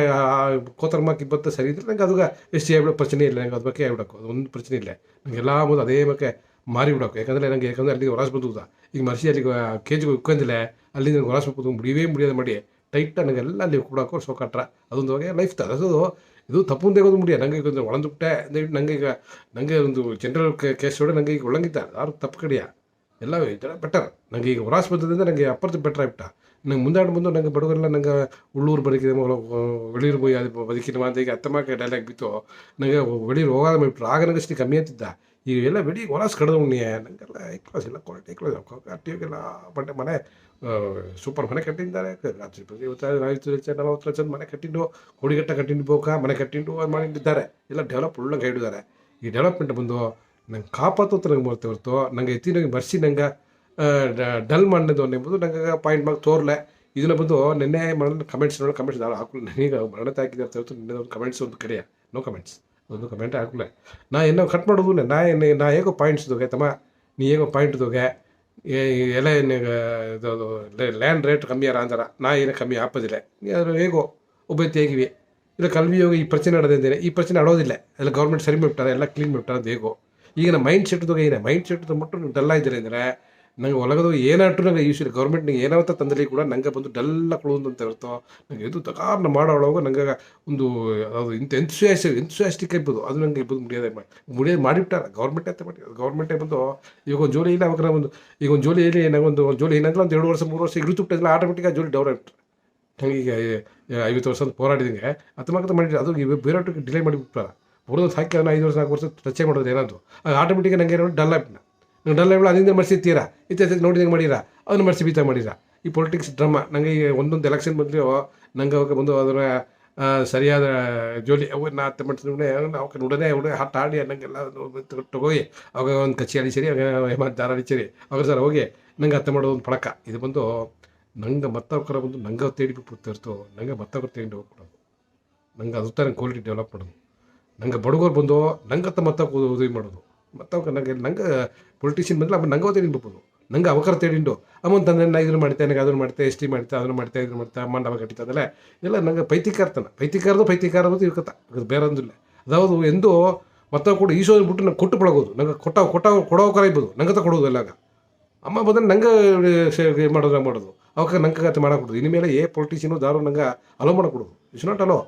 ಕೋತರ್ಮಾಕ್ ಇಬ್ಬತ್ತು ಸರಿ ಇದ್ರೆ ನಂಗೆ ಅದು ಎಸ್ ಟಿ ಆಗ್ಬಿಡೋ ಪ್ರಶ್ನೆ ಇಲ್ಲ ನಂಗೆ ಅದ್ರ ಬಗ್ಗೆ ಆಗ್ಬಿಡೋಕು ಅದೊಂದು ಪ್ರಶ್ನೆ ಇಲ್ಲ ನಂಗೆಲ್ಲ ಮುಂದೆ ಅದೇ ಬಗ್ಗೆ ಮಾರಿ ಬಿಡೋಕು ಯಾಕಂದರೆ ಅಲ್ಲಿ ಹೊರಾಸ್ ಬಂದುದ ಈಗ ಮರ್ಸಿ ಅಲ್ಲಿಗೆ ಕೆಜಿಗೆ ಉಕ್ಕೊಂದಿಲ್ಲ ಅಲ್ಲಿ ನಂಗೆ ಹೊರಾಸ್ ಬಂದು ಮುಡಿಯೋದು ಮಾಡಿ ಟೈಟ್ ನನಗೆಲ್ಲ ಅಲ್ಲಿ ಕೊಡೋಕೆ ಸೋಕಾಟ್ರ ಅದೊಂದು ಬಗ್ಗೆ ಲೈಫ್ ಅದು ಇದು ತಪ್ಪು ತೆಗೋದು ಮುಡಿಯ ನಂಗೆ ಈಗ ಒಳಂದುಬಿಟ್ಟೆ ನಂಗೆ ಒಂದು ಜನರಲ್ ಕೇಸ್ ಹೊಡೆ ನಂಗೆ ಈಗ ಒಳಂಗಿದ್ದ ಯಾರು ತಪ್ಪು ಕಡೆಯ ಎಲ್ಲ ಇದರ ಬೆಟರ್ ನಂಗೆ ಈಗ ಹೊರಾಸ್ ಬಂದದಿಂದ ನನಗೆ ಅಪ್ಪರ್ದು ಬೆಟರ್ ಆಗ್ಬಿಟ್ಟ ನಂಗೆ ಮುಂದೆ ನಂಗೆ ಬಡವರೆಲ್ಲ ನಂಗೆ ಉಳ್ಳೂರು ಬದುಕಿದ ಒಳೀರು ಹೋಗಿ ಅದು ಬದುಕಿನ ಅಂತ ಈಗ ಅತ್ತಮಾಕೆ ಡೈಲಾಗ್ ಬಿತ್ತು ನಂಗೆ ಒಳೀರು ಹೋಗಾದ ಮಾಡಿಬಿಟ್ರು ಆಗ ನಂಗೆ ಅಷ್ಟು ಕಮ್ಮಿ ಆಗ್ತಿದ್ದ ಈಗ ಎಲ್ಲ ಬೆಡಿ ಹೊರಾಸ್ ಕಡ್ದು ಉಣ್ಣಿಯೇ ನಂಗೆಲ್ಲ ಕ್ಲಾಸ್ ಎಲ್ಲ ಕ್ವಾಲಿಟಿ ಕ್ಲಾಸ್ ಅಟ್ಟಿಗೆಲ್ಲ ಬಟ್ಟೆ ಮನೆ ಸೂಪರ್ ಮನೆ ಕಟ್ಟಿದ್ದಾರೆ 40 ಲಕ್ಷ ಮನೆ ಕಟ್ಟಿದ್ದು ಕೋಡಿಗಟ್ಟ ಕಟ್ಟಿದ್ದು ಬೋಕ ಮನೆ ಕಟ್ಟಿದ್ದು ಅದು ಮಾಡಿದ್ದಾರೆ ಎಲ್ಲ ಡೆವಲಪ್ ಒಳ್ಳೆ ಇಡಿದ್ದಾರೆ ಈ ಡೆವಲಪ್ಮೆಂಟ್ ಬಂದು ನಂಗೆ ಕಾಪಾತು ನಂಗೆ ಬರ್ತೇ ಹೊರತು ನಂಗೆ ನಂಗೆ ಬರ್ಸಿ ನಂಗೆ ಡಲ್ ಮಾಡಿದ್ದು ಎಂಬುದು ನಂಗೆ ಪಾಯಿಂಟ್ ಮಾಡಿ ತೋರ್ಲೆ ಇದನ್ನ ಬಂದು ನಿನ್ನೆ ಕಮೆಂಟ್ಸ್ ಹಾಕಲು ನನಗೆ ಮರಣತೆ ಹಾಕಿದ್ದಾರೆ ಹೊರತು ನಿನ್ನೆ ಒಂದು ಕಮೆಂಟ್ಸ್ ಒಂದು ಕಡೆಯ ನೋ ಕಮೆಂಟ್ಸ್ ಒಂದು ಕಮೆಂಟ್ ಹಾಕಲೆ ನಾ ಏನೋ ಕಟ್ ಮಾಡೋದು ನಾ ಹೇಗೋ ಪಾಯಿಂಟ್ಸ್ ದೋಗೆ ತಮ್ಮ ನೀ ಹೇಗೋ ಪಾಯಿಂಟ್ ದೋಗೆ ಎಲ್ಲ ಇದು ಲ್ಯಾಂಡ್ ರೇಟ್ ಕಮ್ಮಿ ಯಾರ ಅಂತಾರ ನಾ ಏನೋ ಕಮ್ಮಿ ಹಾಕೋದಿಲ್ಲ ಅದು ಹೇಗೋ ಒಬ್ಬತ್ತು ಹೇಗಿವೆ ಇಲ್ಲ ಕಲ್ವಿ ಹೋಗಿ ಈ ಪ್ರಶ್ನೆ ನಡೆದಿದ್ದೇನೆ ಈ ಪ್ರಶ್ನೆ ಆಡೋದಿಲ್ಲ ಎಲ್ಲ ಗೌರ್ಮೆಂಟ್ ಸರಿ ಮಾಡ್ಬಿಟ್ಟಾರೆ ಎಲ್ಲ ಕ್ಲೀನ್ ಮಾಡ್ಬಿಟ್ಟಾರೆ ಅದು ಹೇಗೋ ಈಗಿನ ಮೈಂಡ್ ಸೆಟ್ದಾಗ ಏನೇ ಮೈಂಡ್ ಸೆಟ್ ಮಟ್ಟು ನೀವು ಡಲ್ಲ ಇದ್ದೀರಿ ಅಂದರೆ ನಂಗೆ ಒಳಗದು ಏನಾಟ್ರು ನಂಗೆ ಯೂಶ್ವಲಿ ಗೌರ್ಮೆಂಟ್ನಿಗೆ ಏನಾವತ್ತ ತಂದಲ್ಲಿ ಕೂಡ ನಂಗೆ ಬಂದು ಡಲ್ಲ ಕೊಡೋದು ಅಂತ ಇರುತ್ತೋ ನಂಗೆ ಇದು ತಗಾರನ್ನ ಮಾಡೋಳವಾಗ ನಂಗೆ ಒಂದು ಅದು ಎಂಥ್ಯೂಸಿಯಾಸ್ಟಿಕ್ ಇರ್ಬೋದು ಅದು ನಂಗೆ ಇರ್ಬೋದು ಮುಡಿಯೋದು ಮಾಡಿಬಿಟ್ಟಾರೆ ಗೌರ್ಮೆಂಟೇ ಅಂತ ಮಾಡಿ ಗೌರ್ಮೆಂಟೇ ಬಂದು ಈಗ ಒಂದು ಜೋಲಿ ಇಲ್ಲ ಅವಾಗ ಒಂದು ಈಗ ಒಂದು ಜೋಲಿಯಲ್ಲಿ ನಂಗೊಂದು ಜೋಲಿ ಏನಾಗಲ್ಲ ಒಂದು 2 ವರ್ಷ 3 ವರ್ಷ ಇರುತ್ತುಬಿಟ್ಟಿಲ್ಲ ಆಟೋಮೆಟಿಕ್ ಜೋಲಿ ಡೆವಲಪ್ ನಂಗೆ ಈಗ 50 ವರ್ಷ ಹೋರಾಡಿದಂಗೆ ಹತ್ತಮಾಕತ್ತ ಮಾಡಿದ್ರೆ ಅದು ಬೇರೆಯವ್ರಿಗೆ ಡಿಲೇ ಮಾಡಿಬಿಟ್ಟಾರೆ ಬರೋದು ಹಾಕಿ 5 ವರ್ಷ 4 ವರ್ಷ ಟಚೇ ಮಾಡೋದು ಏನಾದ್ರು ಅದು ಆಟೋಮೆಟಿಕ್ ನಂಗೆ ಏನೋ ಡಲ್ ಆಗ್ಬಿಟ್ಟು ನಂಗೆ ಡಲ್ ಆಗ್ಬಿಟ್ಟು ಅದರಿಂದ ಮರ್ಸಿತ್ತೀರಾ ಇತ್ತೀಚೆಗೆ ನೋಡಿದಂಗೆ ಮಾಡಿರಾ ಅದನ್ನು ಮರ್ಸಿ ಬೀತ ಮಾಡಿರಾ ಈ ಪೊಲಿಟಿಕ್ಸ್ ಡ್ರಾಮಾ ನನಗೆ ಈಗ ಒಂದೊಂದು ಎಲೆಕ್ಷನ್ ಬಂದರೂ ನಂಗೆ ಅವಾಗ ಬಂದು ಅದರ ಸರಿಯಾದ ಜೋಲಿ ಅವು ನಾ ಅತ್ತೆ ಮಾಡ್ತಿದ್ರೆ ಅವಕ್ಕೆ ನೋಡೋದೇ ಹುಡುಗ ಹಟ್ಟು ಆಡಿ ನಂಗೆಲ್ಲ ತಗೋಗಿ ಅವಾಗ ಒಂದು ಕಚ್ಚಿ ಅಳಿಸಿರಿ ಅವಾಗ ಹೇಮಂತ್ ದಾರ ಅಳಿಸಿರಿ ಅವಾಗ ಸರ್ ಹೋಗಿ ನಂಗೆ ಅತ್ತೆ ಮಾಡೋದು ಒಂದು ಪಳಕ ಇದು ಬಂದು ನಂಗೆ ಮತ್ತೊಬ್ಬರ ಬಂದು ನಂಗೆ ತೇಡಿಬಿಟ್ಟು ಇರ್ತು ನಂಗೆ ಮತ್ತೊಬ್ಬರು ತಗೊಂಡು ಹೋಗ್ಬಿಡೋದು ನಂಗೆ ಅದು ಥರ ಕ್ವಾಲಿಟಿ ಡೆವಲಪ್ ಮಾಡೋದು ನಂಗೆ ಬಡಗರು ಬಂದು ನಂಗೆ ಮತ್ತೊಬ್ಬ ಉದವಿ ಮಾಡೋದು ಮತ್ತೊಬ್ಬ ನಂಗೆ ಪೊಲಿಟಿಷಿಯನ್ ಬಂದ್ರೆ ಅಮ್ಮ ನಂಗೆ ಓದಿ ಬಿಡ್ಬೋದು ನಂಗೆ ಅವಕರ ತೇಡಿಂಡು ಅಮ್ಮನ ತಂದೆ ನಾ ಇದನ್ನು ಮಾಡ್ತೆ ನನಗೆ ಅದನ್ನು ಮಾಡ್ತೆ ಎಸ್ ಟಿ ಮಾಡ್ತೆ ಅದನ್ನು ಮಾಡ್ತೆ ಇದನ್ನು ಮಾಡ್ತೆ ಅಮ್ಮ ಅವಾಗ ಕಟ್ಟಿದ್ದಲ್ಲ ಇಲ್ಲ ನಂಗೆ ಪೈತಿಕಾರದ ಇರ್ಕತ್ತ ಅದು ಬೇರೆ ಒಂದಿಲ್ಲ ಅದಾವುದು ಎಂದು ಮತ್ತೊಬ್ಬ ಕೂಡ ಈಸೋದು ಬಿಟ್ಟು ನಂಗೆ ಕೊಟ್ಟು ಪಳಗೋದು ನಂಗೆ ಕೊಡೋಕರ ಇರ್ಬೋದು ನಂಗೆ ಕೊಡೋದು ಎಲ್ಲಾಗ ಅಮ್ಮ ಬಂದ್ರೆ ನಂಗೆ ಮಾಡೋದು ಅವಾಗ ನಂಗೆ ಕತೆ ಮಾಡಕೊಡೋದು ಇನ್ಮೇಲೆ ಪೊಲಿಟಿಷಿಯನು ದಾರು ನಂಗೆ ಅಲೋ ಮಾಡಕೊಡೋದು ಇಟ್ಸ್ ನಾಟ್ ಅಲೋ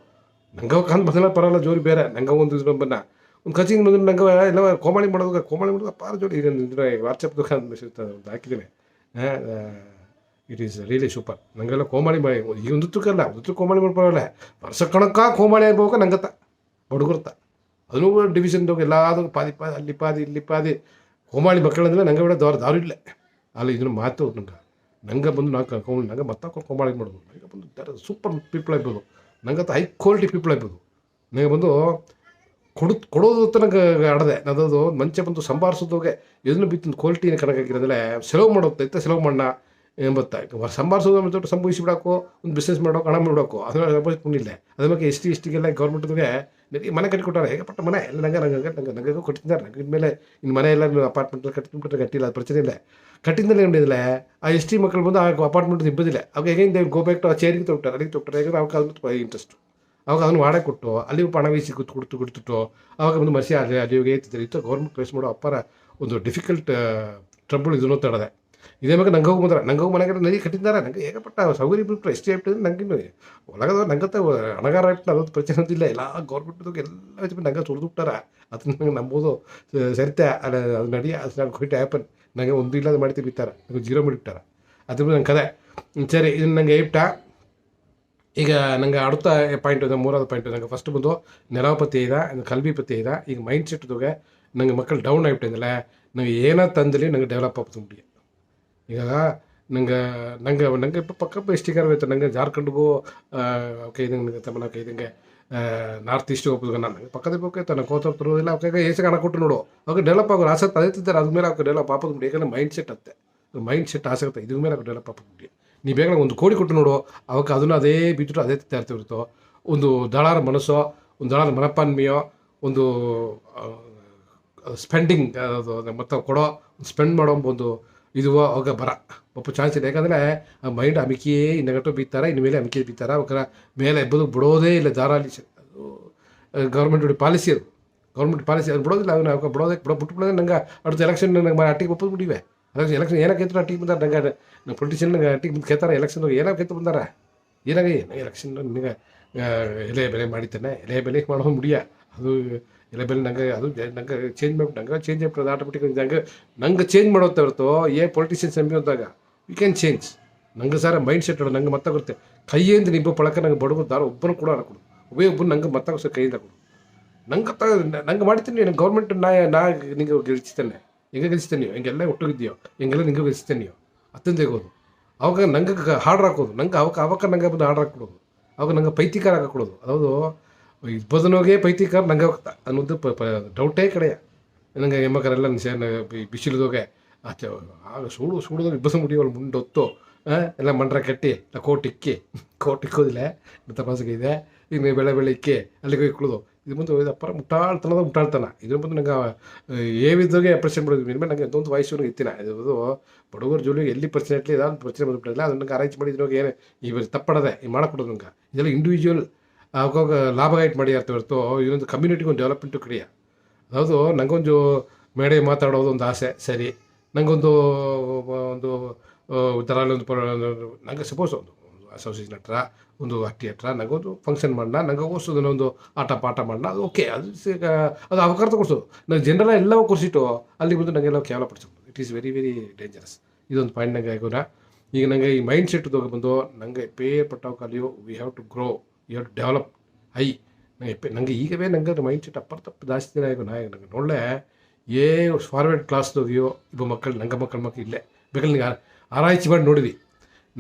ನಂಗೆ ಕಂದು ಬದಲ ಪರಲ್ಲ ಜೋರಿ ಬೇರೆ ನಂಗೆ ಒಂದು ಬನ್ನ ಒಂದು ಕಚಿಂಗ್ ನಂಗೆ ಎಲ್ಲ ಕೋಮಾಳಿ ಮಾಡೋದು ಅಪ್ಪಾರ ಜೋಡಿ ಈಗ ವಾಟ್ಸಪ್ದು ಮೆಸೇಜ್ ಒಂದು ಹಾಕಿದ್ದೇನೆ ಇಟ್ ಈಸ್ ರಿಯಲಿ ಸೂಪರ್ ನಂಗೆಲ್ಲ ಕೋಮಾಳಿ ಮಾಡಿ ಈಗ ಒಂದು ಕೋಮಾಳಿ ಮಾಡ್ಕೊಳ್ಳಲ್ಲ ವರ್ಷ ಕಣಕ್ಕ ಕೋಮಾಳಿ ಆಗ್ಬೇಕು ನಂಗತ್ತ ಹುಡುಗರ್ತ ಅದೂ ಡಿವಿಷನ್ದಾಗ ಎಲ್ಲಾದರೂ ಪಾದಿ ಅಲ್ಲಿ ಪಾದಿ ಕೋಮಾಳಿ ಮಕ್ಕಳಂದ್ರೆ ನಂಗೆ ಬಿಡ ದಾರು ಇಲ್ಲ ಅಲ್ಲಿ ಇದನ್ನು ಮಾತು ನಂಗೆ ಬಂದು ನಾನು ಕರ್ಕೊಂಡು ನಂಗೆ ಮತ್ತೆ ಕೋಮಾಳಿ ಮಾಡ್ಬೋದು ನಂಗೆ ಬಂದು ಸೂಪರ್ ಪೀಪಲ್ ಆಗ್ಬೋದು ನಂಗತ್ತ ಹೈ ಕ್ವಾಲಿಟಿ ಪೀಪಲ್ ಆಗ್ಬೋದು ನಂಗೆ ಬಂದು ಕೊಡೋದು ಅಂತ ನಂಗೆ ಆಡದೆ ಅದದು ಮಂಚೆ ಬಂದು ಸಂಭಾರಿಸೋದೋಗೆ ಇದನ್ನು ಬಿತ್ತು ಕ್ವಾಲಿಟಿನ ಕಣಕ್ಕಾಗಿರೋದ್ರೆ ಸೆಲವು ಮಾಡೋದೈತೆ ಸೆಲವು ಮಣ್ಣ ಎಂಬತ್ತ ಸಂಭಾರಿಸೋದು ಮತ್ತು ಸಂಭವಿಸಿ ಬಿಡೋಕು ಒಂದು ಬಿಸ್ನೆಸ್ ಮಾಡೋಕೆ ಹಣ ಬಿಡೋಕು ಅದನ್ನ ಸಂಭವಿಸ್ಕೊಂಡಿಲ್ಲ ಅದ್ರ ಬಗ್ಗೆ ಎಸ್ ಟಿಗೆಲ್ಲ ಗೌರ್ಮೆಂಟ್ಗೆ ಮನೆ ಕಟ್ಟಿಕೊಟ್ಟಾರೆ ಹೇಗೆ ಪಟ್ಟ ಮನೆ ಎಲ್ಲ ನಂಗೆ ಕೊಟ್ಟಿದ್ದಾರೆ ನಂಗೆ ಇನ್ಮೇಲೆ ಇನ್ನು ಮನೆ ಎಲ್ಲ ಅಪಾರ್ಟ್ಮೆಂಟ್ ಕಟ್ಟಿಲ್ಲ ಅದು ಪ್ರಚನೆ ಇಲ್ಲ ಕಟ್ಟಿದ್ಮೇಲೆ ಏನಿಲ್ಲ ಆ ಎಸ್ ಟಿ ಮಕ್ಕಳು ಬಂದು ಆ ಅಪಾರ್ಟ್ಮೆಂಟ್ ಇಬ್ಬದಿಲ್ಲ ಅವಾಗ ಹೇಗೆ ಗೋಬೇಕು ಆ ಚೇರಿಗೆ ತೊಗೊಟ್ಟಾರೆ ಅದಕ್ಕೆ ತೊಗೊಟ್ಟಾರೆ ಯಾಕಂದ್ರೆ ಅವಾಗ ಅದನ್ನು ಇಂಟ್ರೆಸ್ಟ್ ಅವಾಗ ಅದನ್ನು ವಾಡಕ್ಕೆ ಕೊಟ್ಟು ಅಲ್ಲಿ ಪಣ ವೀಸಿ ಕೊಡ್ತಿಟ್ಟು ಅವಾಗ ಒಂದು ಮಸಿ ಅಲ್ಲಿ ಏತಿದ್ರೆ ಇತ್ತು ಗೌರ್ಮೆಂಟ್ ಫೇಸ್ ಮಾಡೋ ಅಪ್ಪರ ಒಂದು ಡಿಫಿಕಲ್ಟ್ ಟ್ರಬಲ್ ಇದನ್ನು ತಡದೆ ಇದೇ ಬೇಕು ನಂಗೆ ಹೋಗಿ ಬಂದ್ರೆ ನಂಗೆ ಹೋಗಿ ಮನೆಗೆ ನದಿ ಕಟ್ಟಿದ್ದಾರೆ ನಂಗೆ ಹೇಗಪಟ್ಟ ಸೌಕರ್ಯ ಬಿಟ್ಟು ಎಷ್ಟು ಹೇಳ್ತಿದ್ರೆ ನಂಗೆ ಒಳಗದ ನಂಗತ್ತೆ ಹಣಗಾರ ಇಟ್ಟು ಅದೊಂದು ಪ್ರಚನೆ ಅಂತಿಲ್ಲ ಎಲ್ಲ ಗೌರ್ಮೆಂಟ್ದಾಗ ಎಲ್ಲ ನಂಗೆ ಸುರಿದು ಬಿಟ್ಟಾರ ಅದನ್ನ ನಂಗೆ ನಂಬೋದು ಸರಿತೆ ಅದು ನಡಿ ಅದು ಕ್ವಿಟ್ ಹ್ಯಾಪನ್ ನನಗೆ ಒಂದು ಇಲ್ಲದ ಮಾಡ್ತಿ ಬಿತ್ತಾರೆ ನಂಗೆ ಜೀರೋ ಮಾಡಿಬಿಟ್ಟಾರ ಅದ್ರ ನಂಗೆ ಕದೆ ಸರಿ ಇದನ್ನು ನಂಗೆ ಇಟ್ಟ ಈಗ ನಂಗೆ அடுத்த ಪಾಯಿಂಟ್ ಇದೆ ಮೂರಾவது ಪಾಯಿಂಟ್ ನಂಗೆ ಫಸ್ಟ್ ಬಂದು ನೆಲಪತಿ ಇದೆ ಕಲ್ವಿ ಪತಿ ಇದೆ ಈಗ ಮೈಂಡ್ ಸೆಟ್ದಾಗೆ ನಂಗೆ ಮಕ್ಕಳು ಡೌನ್ ಆಗಿಬಿಟ್ಟಿದ್ದಲ್ಲ ನಂಗೆ ಏನೋ ತಂದಲ್ಲಿ ನಂಗೆ ಡೆವಲಪ್ ಆಗ್ತದೆ ಮುಡಿಯ ಈಗ ನಂಗೆ ಪಕ್ಕ ಎಷ್ಟಿಗಾರವೈತೆ ನಂಗೆ ಜಾರ್ಖಂಡ್ಗೂ ಓಕೆ ಇದಂಗೆ ತಮ್ಮನಕ್ಕೆ ಇದಂಗೆ ನಾರ್ತ್ ಈಸ್ಟ್ ಹೋಗ್ಬೋದು ನಂಗೆ ಪಕ್ಕದ ಬೇಕಾಯ್ತು ನಂಗೆ ಕೋತ ತರೋದಿಲ್ಲ ಅವಾಗ ಏಸು ಹಣ ಕೊಟ್ಟು ನೋಡು ಅವಾಗ ಡೆವಲಪ್ ಆಗೋರು ಆಸಕ್ತಿ ಅದೇ ಅದ್ಮೇಲೆ ಅವ್ಕೆ ಡೆವಲಪ್ ಆಗೋದು ಮುಡಿ ಯಾಕಂದ್ರೆ ಮೈಂಡ್ ಸೆಟ್ ಅತ್ತೆ ಮೈಂಡ್ ಸೆಟ್ ಆಸಕ್ತಿ ಇದ್ರ ಮೇಲೆ ಅವ್ಕೆ ಡೆವಲಪ್ ಆಗೋದು ಮುಡಿ ನೀ ಬೇಗ ಒಂದು ಕೋಡಿ ಕೊಟ್ಟು ನೋಡು ಅವಾಗ ಅದನ್ನು ಅದೇ ಬಿಟ್ಟು ಅದೇ ತಯಾರಿರ್ತಿರುತ್ತೋ ಒಂದು ದಳಾರ ಮನಸ್ಸೋ ಒಂದು ದಳಾರ ಮನಪಾನ್ಮೆಯೋ ಒಂದು ಸ್ಪೆಂಡಿಂಗ್ ಅದು ಮತ್ತೆ ಕೊಡೋ ಸ್ಪೆಂಡ್ ಮಾಡೋ ಒಂದು ಇದು ಅವಾಗ ಬರ ಒಬ್ಬ ಚಾನ್ಸ್ ಇದೆ ಯಾಕಂದರೆ ಆ ಮೈಂಡ್ ಅಮಿಕೆಯೇ ನೆಗಟಿವ್ ಬೀತಾರೆ ಇನ್ನು ಮೇಲೆ ಅಮಿಕೆ ಬೀತಾರೆ ಅವಾಗ ಮೇಲೆ ಎಬ್ಬದು ಬಿಡೋದೇ ಇಲ್ಲ ದಾರಾಲಿ ಅದು ಗೌರ್ಮೆಂಟ್ ಪಾಲಿಸಿ ಅದು ಗೌರ್ಮೆಂಟ್ ಪಾಲಿಸಿ ಅದು ಬಿಡೋದಿಲ್ಲ ಅದನ್ನು ಅವಾಗ ಬಿಟ್ಬಿಡೋದೇ ನಂಗೆ அடுத்த ಎಲೆಕ್ಷನ್ ನಂಗೆ ಅಟ್ಟಿಗೆ ಒಪ್ಪದು ಬಿಟ್ಟಿವೆ ಎಲೆಕ್ಷನ್ ಏನಕ್ಕೆ ಕೇಳ್ತಾರೆ ಅಟ್ಟಿಗೆ ಬಂದಾರೆ ನಂಗೆ ಪೊಲಿಟಿಷಿಯನ್ ಅಟ್ಟಿಗೆ ಬಂದು ಕೇಳ್ತಾರೆ ಎಲೆಕ್ಷನ್ ಏನೋ ಕೇಳ್ತು ಬಂದಾರ ಏನಾಗಿ ಎಲೆಕ್ಷನ್ ನಿಮಗೆ ಎಲೆ ಬೆಲೆ ಮಾಡಿದ್ದಾನೆ ಎಲೆ ಬೆಲೆ ಮಾಡೋ ಮುಡಿಯ ಅದು ಎಲೆ ಬೆಲೆ ನಂಗೆ ಅದು ನಂಗೆ ಚೇಂಜ್ ಮಾಡ್ಬಿಟ್ಟು ನಂಗೆ ಚೇಂಜ್ ಆಗ್ಬಿಟ್ಟು ಆಟೋಮೆಟಿಕ್ ನಂಗೆ ಚೇಂಜ್ ಮಾಡೋದು ಹೊರತು ಪೊಲಿಟಿಷಿಯನ್ಸ್ ಎಂಬಿ ಅಂದಾಗ ವಿ ಕ್ಯಾನ್ ಚೇಂಜ್ ನಂಗೆ ಸರ್ ಮೈಂಡ್ ಸೆಟ್ ನಂಗೆ ಮತ್ತೆ ಗೊತ್ತೆ ಕೈಯಿಂದ ನಿಬ್ಬ ಪಳಕ ನಂಗೆ ಬಡಗು ದಾರ ಒಬ್ಬನು ಕೂಡ ಕೊಡು ಒಬ್ಬನು ನಂಗೆ ಮತ್ತೆ ಕೈಯಿಂದ ಕೊಡು ನಂಗೆ ಮಾಡ್ತೀನಿ ನಂಗೆ ಗೌರ್ಮೆಂಟ್ ನಾ ನಿಂಗೆ ಗೆಲ್ಸ್ತೇನೆ ಹೆಂಗೆ ಗೆಲ್ಸ್ತೇನೆ ನೀವು ಹಿಂಗೆಲ್ಲ ಒಟ್ಟಿಗಿದ್ದೀಯೋ ಹಿಂಗೆಲ್ಲ ನಿಂಗೆ ಗೆಲ್ಸ್ತೇನೆ ನೀವು ಅತ್ತಂದು ತೆಗೋದು ಅವಾಗ ನಂಗೆ ಹಾರ್ಡ್ರ್ ಹಾಕೋದು ನಂಗೆ ಅವಾಗ ನಂಗೆ ಬಂದು ಹಾರ್ಡ್ರ್ ಹಾಕ್ಕೊಡೋದು ಅವಾಗ ನಂಗೆ ಪೈತಿಕಾರ ಹಾಕೊಡೋದು ಅದು ಬದನೋಗೆ ಪೈತಿಕಾರ ನಂಗೆ ಹೋಗ್ತಾ ಅನ್ನೋದು ಡೌಟೇ ಕಡೆಯ ನಂಗೆ ಹೆಮ್ಮಕರೆಲ್ಲ ಬಿಸಿಲದೋಗೆ ಆಚೆ ಆಗ ಸುಡುದಾಗ ಇಬ್ಬಸ ಮುಡಿಯೋಳು ಮುಂಡೊತ್ತು ಎಲ್ಲ ಮಂಡ್ರ ಕಟ್ಟಿ ಕೋಟಿಕ್ಕೋದಿಲ್ಲ ತಪಾಸಿಗೆ ಇದೆ ಈಗ ಬೆಳೆ ಇಕ್ಕಿ ಅಲ್ಲಿಗೆ ಹೋಗಿ ಕುಳಿದು ಇದು ಬಂದು ಇದಪ್ಪರ ಮುಟ್ಟಾಳ್ತನ ಇದ್ರ ಬಂದು ನಂಗೆ ಏವಿದ್ದಾಗೆ ಅಪ್ರಿಷಿಯೇಟ್ ಮಾಡೋದು ಮೇಲೆ ನಂಗೆ ಅದೊಂದು ವಯಸ್ಸು ನನಗೆ ಇತ್ತಿನ ಇದು ಬಡವರ ಜೋಲಿಗೆ ಎಲ್ಲಿ ಪರ್ಸೆಂಟ್ಲಿ ಇದಾದ ಪ್ರಚನೆ ಬಂದುಬಿಟ್ಟಿಲ್ಲ ಅದನ್ನು ನಂಗೆ ಅರೇಂಜ್ ಮಾಡಿದ್ರಾಗ ಏನು ಈ ತಪ್ಪಡದೆ ಈ ಮಾಡಕೊಡೋದು ನಂಗೆ ಇದೆಲ್ಲ ಇಂಡಿವಿಜುವಲ್ ಅವಾಗ ಲಾಭ ಮಾಡಿ ಅರ್ಥ ಹೊರತು ಇದೊಂದು ಕಮ್ಯುನಿಟಿಗೆ ಒಂದು ಡೆವಲಪ್ಮೆಂಟು ಕಡಿಯ ಅದಾವುದು ನನಗೊಂದು ಮೇಡೆ ಮಾತಾಡೋದು ಒಂದು ಆಸೆ ಸರಿ ನನಗೊಂದು ದರಾಲಿ ನಂಗೆ ಸಪೋಸ್ ಒಂದು ಅಸೋಸಿಯೇಷನ್ ಹತ್ರ ಒಂದು ಅಟ್ಟಿ ಹತ್ರ ನನಗೊಂದು ಫಂಕ್ಷನ್ ಮಾಡೋಣ ನಂಗೆ ಓದಿಸೋದನ್ನ ಒಂದು ಆಟ ಪಾಠ ಮಾಡೋಣ ಅದು ಓಕೆ ಅದು ಅವಕಾಶ ಕೊಡಿಸೋದು ನಂಗೆ ಜನರೆಲ್ಲ ಎಲ್ಲವೂ ಕೊಡಿಸಿಟ್ಟು ಅಲ್ಲಿ ಬಂದು ನನಗೆಲ್ಲ ಕೇವಲ ಪಡಿಸೋದು it is very very dangerous ಇದೊಂದು ಪಾಯಿಂಟ್ ನಂಗೆ ಆಗೋಣ ಈಗ ನನಗೆ ಈ ಮೈಂಡ್ ಸೆಟ್ದಾಗ ಬಂದು ನನಗೆ ಪೇರ್ಪಟ್ಟ ಕಲಿಯೋ we have to grow you have to develop ನಂಗೆ ಈಗವೇ ನಂಗೆ ಮೈಂಡ್ ಸೆಟ್ ಅಪ್ಪರ್ ತಪ್ಪು ಜಾಸ್ತಿ ದಿನ ಆಗೋ ನಂಗೆ ನೋಡಲೆ ಫಾರ್ವರ್ಡ್ ಕ್ಲಾಸ್ದಾಗಿಯೋ ಇಬ್ಬ ಮಕ್ಕಳು ನಂಗೆ ಮಕ್ಕಳು ಇಲ್ಲೇ ಬೇಕಾದ್ರೆ ನಿಂಗೆ ಆರಾಯ್ಚಿ ಮಾಡಿ ನೋಡಿದ್ವಿ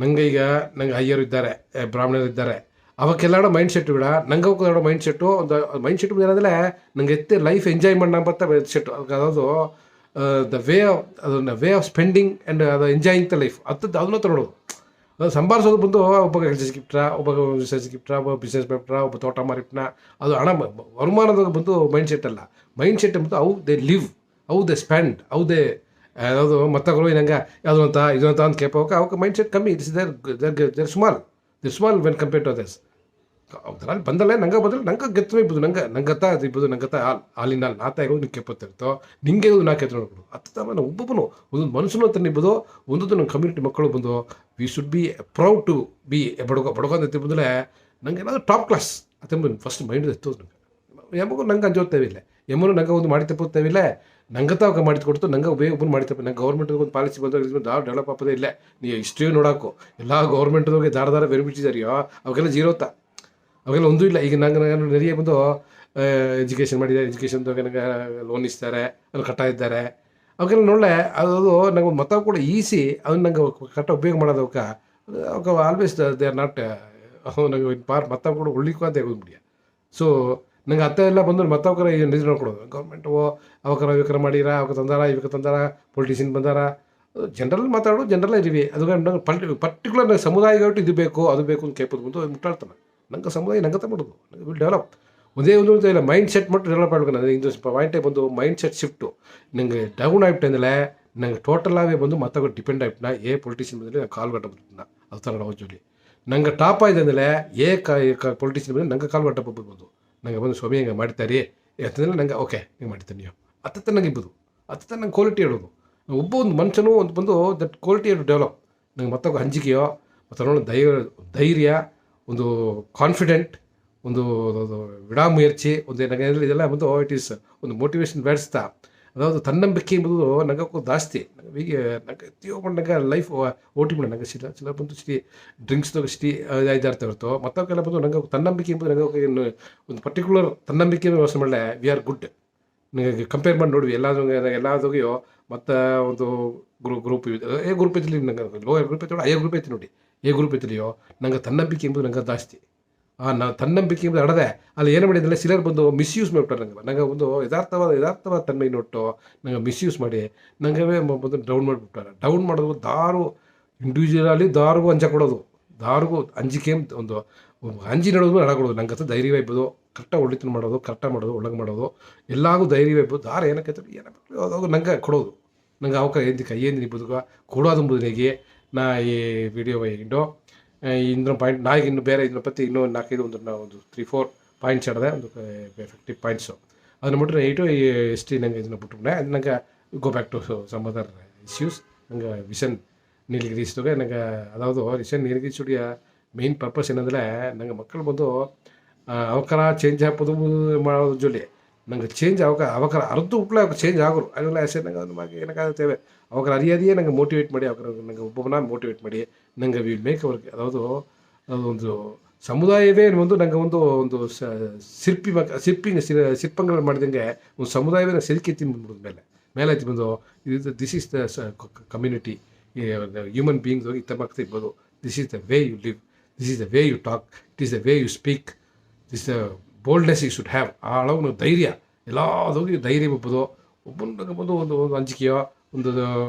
ನಂಗೆ ಈಗ ನಂಗೆ ಅಯ್ಯರು ಇದ್ದಾರೆ, ಬ್ರಾಹ್ಮಣರು ಇದ್ದಾರೆ, ಅವಕ್ಕೆಲ್ಲ ಮೈಂಡ್ ಸೆಟ್ ಕೂಡ ನಂಗೆ ಅವಕ್ಕೆ ಮೈಂಡ್ ಸೆಟ್ಟು ಒಂದು ಮೈಂಡ್ ಸೆಟ್ ಏನಂದರೆ ನಂಗೆ ಎತ್ತೆ ಲೈಫ್ ಎಂಜಾಯ್ ಮಾಡೋಣ ಅಂತ ಮೈಂಡ್ ಸೆಟ್ಟು ಅದಾವುದು ವೇ ಆಫ್ ಸ್ಪೆಂಡಿಂಗ್ ಆ್ಯಂಡ್ ಅದು ಎಂಜಾಯಿಂಗ್ ದ ಲೈಫ್ ಅದನ್ನ ನೋಡೋದು. ಅದು ಸಂಭಾಳಿಸೋದು ಬಂದು ಒಬ್ಬ ಕೆಲಸ ಗಿಫ್ಟ್ರ, ಒಬ್ಬ ಬಿಸ್ನೆಸ್ ಗಿಫ್ಟ್ರ, ಒಬ್ಬ ಬಿಸ್ನೆಸ್ ಗಿಫ್ಟ್ರ, ಒಬ್ಬ ತೋಟ ಮಾರಿಟ್ನ, ಅದು ಹಣ ವರುಮಾನದ ಬಂದು ಮೈಂಡ್ ಸೆಟ್ ಅಲ್ಲ. ಮೈಂಡ್ ಸೆಟ್ ಬಂದು how they live, how they spend, how they ಯಾವುದು ಮತ್ತಗಳು ನಂಗೆ ಯಾವುದು ಅಂತ ಇದು ಅಂತ ಕೇಳ್ಬೋಕೆ ಅವಕ್ಕೆ ಮೈಂಡ್ ಸೆಟ್ ಕಮ್ಮಿ. It's there small when compare to others. ಅದರಲ್ಲಿ ಬಂದಲ್ಲೇ ನಂಗೆ ಬಂದರೆ ನಂಗೆ ಗೆತ್ತನೇ ಇಬೋದು, ನಂಗತ್ತ ಅದು ಇಬೋದು, ನಂಗತ್ತ ಹಾಲಿನ ಹಾಲು ನಾತ ಆಗೋದು ನಿಂಗೆ ಕೆಪ್ಪತ್ತಿರ್ತೋ ನಿಂಗೆ ನಾ ಕೆತ್ತ ನೋಡ್ಬೋದು. ನಾವು ಒಬ್ಬೊಬ್ಬನು ಒಂದೊಂದು ಮನುಷ್ಯನು ಅಂತ ನಿಂಬೋದು ಒಂದೊಂದು ನಮ್ಮ ಕಮ್ಯುನಿಟಿ ಮಕ್ಕಳು ಬಂದು we should be proud to be Badaga ಅಂತ ಬಂದರೆ ನಂಗೆ ಏನಾದರೂ ಟಾಪ್ ಕ್ಲಾಸ್ ಅತ್ತಂಬ ಫಸ್ಟ್ ಮೈಂಡ್ ಎತ್ತೋದು ನಂಗೆ ಎಮ್ಮಗೂ ನಂಗೆ ಅಂಜೋತ್ತೇವಿಲ್ಲ, ಎಮ್ಮನು ನಂಗೆ ಒಂದು ಮಾಡಿ ತಪ್ಪೋತ್ತೇವಿಲ್ಲ, ನಂಗತ್ತ ಅವಾಗ ಮಾಡಿ ಕೊಡ್ತು, ನಂಗೆ ಬೇಗ ಒಬ್ಬನು ಮಾಡಿ ತಪ್ಪ. ನಂಗೆ ಗೌರ್ಮೆಂಟ್ ಒಂದು ಪಾಲಿಸಿ ಬಂದಾಗ ಡೆವಲಪ್ ಆಗೋದೇ ಇಲ್ಲ. ನೀವು ಹಿಸ್ಟ್ರಿ ನೋಡೋಕು ಎಲ್ಲ ಗೌರ್ಮೆಂಟ್ದೋಗಿ ದಾರ ಬೆನಿಫಿಟ್ಸಿದಾರೆಯೋ ಅವಾಗೆಲ್ಲ ಜೀರೋತ್ತ, ಅವಾಗೆಲ್ಲ ಒಂದೂ ಇಲ್ಲ. ಈಗ ನಂಗೆ ನೆರೆಯ ಬಂದು ಎಜುಕೇಷನ್ ಮಾಡಿದ್ದಾರೆ, ಎಜುಕೇಷನ್ದಾಗ ನನಗೆ ಲೋನ್ ಇಸ್ತಾರೆ, ಅಲ್ಲಿ ಕಟ್ಟ ಇದ್ದಾರೆ, ಅವಾಗೆಲ್ಲ ನೋಡಲೆ ಅದು ನಂಗೆ ಮತ ಕೂಡ ಈಸಿ ಅದನ್ನ ನಂಗೆ ಕಟ್ಟ ಉಪಯೋಗ ಮಾಡೋದಕ್ಕೆ ಅವಾಗ ಆಲ್ವೇಸ್ ದೇ ಆರ್ ನಾಟ್ ನಂಗೆ ಮತ ಕೂಡ ಉಳ್ಳಿಕ್ಕೂ ಅಂತ ಹೋಗ್ಬಿಡಿಯ. ಸೊ ನಂಗೆ ಅತ್ತ ಎಲ್ಲ ಬಂದು ಮತ್ತವಕರ ನಿಜ ನೋಡ್ಕೊಡೋದು. ಗೌರ್ಮೆಂಟು ಅವಕರ ಇವಕರ ಮಾಡಿರ, ಅವಕ್ಕೆ ತಂದಾರ, ಇವಕ್ಕೆ ತಂದಾರ, ಪೊಲಿಟಿಷಿಯನ್ ಬಂದಾರ, ಜನರಲ್ ಮಾತಾಡೋದು ಜನರಲ್ ಇರಿವಿ. ಅದು ನಂಗೆ ಪರ್ಟಿಕ್ಯುಲರ್ ನಂಗೆ ಸಮುದಾಯಗಳು ಇದು ಬೇಕು ಅದು ಬೇಕು ಅಂತ ಕೇಳ್ಬೋದು ಬಂದು ಮುಟ್ಟಾಡ್ತಾನೆ. ನಂಗೆ ಸಮುದಾಯ ನಂಗೆ ಮಾಡೋದು ನಂಗೆ ವಿಲ್ ಡೆವಲಪ್ ಒಂದೇ ಒಂದು ಇಲ್ಲ ಮೈಂಡ್ ಸೆಟ್ ಮಟ್ಟು ಡೆವಲಪ್ ಮಾಡಬೇಕು. ನನಗೆ ಇದು ಪಾಯಿಂಟೇ ಬಂದು ಮೈಂಡ್ ಸೆಟ್ ಶಿಫ್ಟು ನಂಗೆ ಡೌನ್ ಆಗ್ಬಿಟ್ಟೆ ಅಂದರೆ ನಂಗೆ ಟೋಟಲ್ ಆಗೇ ಬಂದು ಮತ್ತವಾಗ ಡಿಪೆಂಡ್ ಆಗ್ಬಿಟ್ಟು ಪೊಲಿಟಿಷಿಯನ್ ಬಂದರೆ ನಾನು ಕಾಲ್ಗಟ್ಟ ಬರ್ತೀನಿ ಅದು ಥರ ಅವಜಲ್ಲಿ ನಂಗೆ ಟಾಪ್ ಆಯ್ತು ಅಂದರೆ ಪೊಲಿಟಿಷಿಯನ್ ಬಂದರೆ ನಂಗೆ ಕಾಲ್ಗಟ್ಟ ಬರ್ಬೋದು. ನಂಗೆ ಬಂದು ಸ್ವಾಮಿ ಹಂಗೆ ಮಾಡ್ತಾರೆ ಅಂತಂದರೆ ನಂಗೆ ಓಕೆ ಹಿಂಗೆ ಮಾಡ್ತೀನಿ ನೀವು ಹತ್ತ ನಂಗೆ ಇಬ್ಬದು ಹತ್ತ ನಂಗೆ ಕ್ವಾಲಿಟಿ ಹೇಳೋದು. ಒಬ್ಬ ಒಂದು ಮನುಷ್ಯನೂ ಒಂದು ಬಂದು ದಟ್ ಕ್ವಾಲಿಟಿ ಡೆವಲಪ್ ನಂಗೆ ಮತ್ತವಾಗ ಹಂಚಿಕೆಯೋ ಮತ್ತು ಧೈರ್ಯ, ಒಂದು ಕಾನ್ಫಿಡೆಂಟ್, ಒಂದು ವಿಡಾಮುಯರ್ಚಿ, ಒಂದು ನನಗೆ ಇದೆಲ್ಲ ಬಂದು ಇಟ್ ಈಸ್ ಒಂದು ಮೋಟಿವೇಶನ್ ಬೇಡಿಸ್ತಾ. ಅದಾವುದು ತನ್ನಂಬಿಕೆ ಎಂಬುದು ನಂಗೆ ಜಾಸ್ತಿ. ಹೀಗೆ ನಂಗೆ ಪ್ರತಿಯೊಬ್ಬ ನಂಗೆ ಲೈಫ್ ಓಟಿ ಬಿಡ ನಂಗೆ ಚಿಲ್ಲ ಬಂದು ಡ್ರಿಂಕ್ಸ್ದಾಗ ಇದಾರ್ತಾ ಇರ್ತೋ ಮತ್ತವಕ್ಕೆಲ್ಲ ಬಂದು ನಂಗೆ ತನ್ನಂಬಿಕೆ ಎಂಬುದು ನಂಗೆ ಒಂದು ಪರ್ಟಿಕ್ಯುಲರ್ ತನ್ನಂಬಿಕೆ ವ್ಯವಸ್ಥೆ ಮಾಡಲೆ ವಿ ಆರ್ ಗುಡ್. ನನಗೆ ಕಂಪೇರ್ ಮಾಡಿ ನೋಡಿವಿ ಎಲ್ಲದೋಗಿಯೋ ಮತ್ತು ಒಂದು ಗ್ರೂಪ್ ಗ್ರೂಪ್ ಐತಿಲಿ ನಂಗೆ ಲೋಯರ್ ಗ್ರೂಪ್ ಐತಿ ನೋಡಿ, ಗ್ರೂಪ್ ಐತಿ ನೋಡಿ, ಗ್ರೂಪ್ ಐತಿಲಿಯೋ ನಂಗೆ ತನ್ನಂಬಿಕೆ ಎಂಬುದು ನಂಗೆ ಜಾಸ್ತಿ. ನಾವು ತನ್ನಂಬಿಕೆ ಎಂಬುದು ಅಡದೆ ಅಲ್ಲಿ ಏನು ಮಾಡಿದ್ರೆ ಸಿಲರ್ ಬಂದು ಮಿಸ್ಯೂಸ್ ಮಾಡ್ಬಿಟ್ರೆ ನಂಗೆ ಒಂದು ಯಥಾರ್ಥವಾದ ತನ್ಮೈ ನೋಟ್ಟು ನಂಗೆ ಮಿಸ್ಯೂಸ್ ಮಾಡಿ ನಂಗೆ ಬಂದು ಡೌನ್ ಮಾಡಿಬಿಟ್ಟಾರೆ. ಡೌನ್ ಮಾಡೋದು ದಾರು ಇಂಡಿವಿಜುವಲಿ ದಾರಿಗೂ ಅಂಜ ಕೊಡೋದು, ದಾರಿಗೂ ಅಂಜಿಕೆ ಒಂದು ಅಂಜಿ ನಡೋದು ಹಳಗೊಡೋದು. ನಂಗೆ ಹತ್ರ ಧೈರ್ಯ ಇರ್ಬೋದು, ಕರೆಕ್ಟಾಗಿ ಒಳ್ಳಿತನ ಮಾಡೋದು, ಕರೆಕ್ಟಾಗಿ ಮಾಡೋದು, ಒಳಗೆ ಮಾಡೋದು, ಎಲ್ಲಾಗೂ ಧೈರ್ಯ ಇರ್ಬೋದು. ದಾರ ಏನಕ್ಕೆ ಏನಾಗಬೇಕು ನಂಗೆ ಕೊಡೋದು. ನಂಗೆ ಅವಕಾಶ ಏನು ಇರ್ಬೋದು ಕೊಡೋದು ಎಂಬುದನಿಗೆ ನಾ ಈ ವಿಡಿಯೋ ಇಂಡೋ ಇನ್ನೊಂದು ಪಾಯಿಂಟ್ ನಾ ಇನ್ನು ಬೇರೆ ಇದ್ರ ಪತ್ತಿ ಇನ್ನೂ 4-5 ಒಂದು 3-4 ಪಾಯಿಂಟ್ಸ್ ಹೇಳಿದೆ, ಒಂದು ಎಫೆಕ್ಟಿವ್ ಪಾಯಿಂಟ್ಸು ಅದನ್ನ ಬಿಟ್ಟರೆ ಎಸ್ ಟಿ ನಂಗೆ ಇದನ್ನು ಬಿಟ್ಬಿಟ್ಟೆ. ಅದು ನಂಗೆ go back to some other issues. ನಂಗೆ ವಿಷನ್ ನೀಲಗಿರಿಸ್ದಾಗ ನಂಗೆ ಅದಾವುದು vision Nilgiri studio main purpose ಏನಂದರೆ ನಂಗೆ ಮಕ್ಕಳು ಬಂದು ಅವಕರ ಚೇಂಜ್ ಹಾಕೋದು ಮಾಡೋದ್ರ ಜೊತೆ ನಂಗೆ ಚೇಂಜ್ ಅವಕರ ಅರ್ಧ ಉಪ್ಲೆ ಅವ್ಕೆ ಚೇಂಜ್ ಆಗೋರು ಅದೆಲ್ಲ ಹೆಸರು ನಂಗೆ ಅದ್ರ ಬಗ್ಗೆ ಏನಾಗುತ್ತೇವೆ ಅವಕರ ಅರಿಯಾದಿಯೇ ನಂಗೆ ಮೋಟಿವೇಟ್ ಮಾಡಿ ಅವಕರ ನಂಗೆ ಒಬ್ಬೊಬ್ಬನ ಮೋಟಿವೇಟ್ ಮಾಡಿ ನಂಗೆ ವಿಲ್ ಮೇಕ್ ಅವ್ರಿಗೆ ಅದೊಂದು ಅದೊಂದು ಸಮುದಾಯವೇ ಒಂದು ನಂಗೆ ಒಂದು ಶಿಲ್ಪಂಗಳು ಮಾಡಿದಂಗೆ ಒಂದು ಸಮುದಾಯವೇ ಸೆಲ್ಕೆತ್ತಿ ಬಂದ್ಬಿಡೋದು ಮೇಲೆ ಎತ್ತಿ ಬಂದು ಇದು this is the community human beings ಹೋಗಿ ತಮ್ಮ ಇರ್ಬೋದು. This is the way you live, this is the way you talk, it is the way you speak, this the boldness you should have. ಆ ಅಳವು ಧೈರ್ಯ ಎಲ್ಲದೋಗಿ ಧೈರ್ಯ ಬರ್ಬೋದು. ಒಬ್ಬನಿಗೆ ಬಂದು ಒಂದು ಅಂಜಿಕೆಯೋ ಒಂದು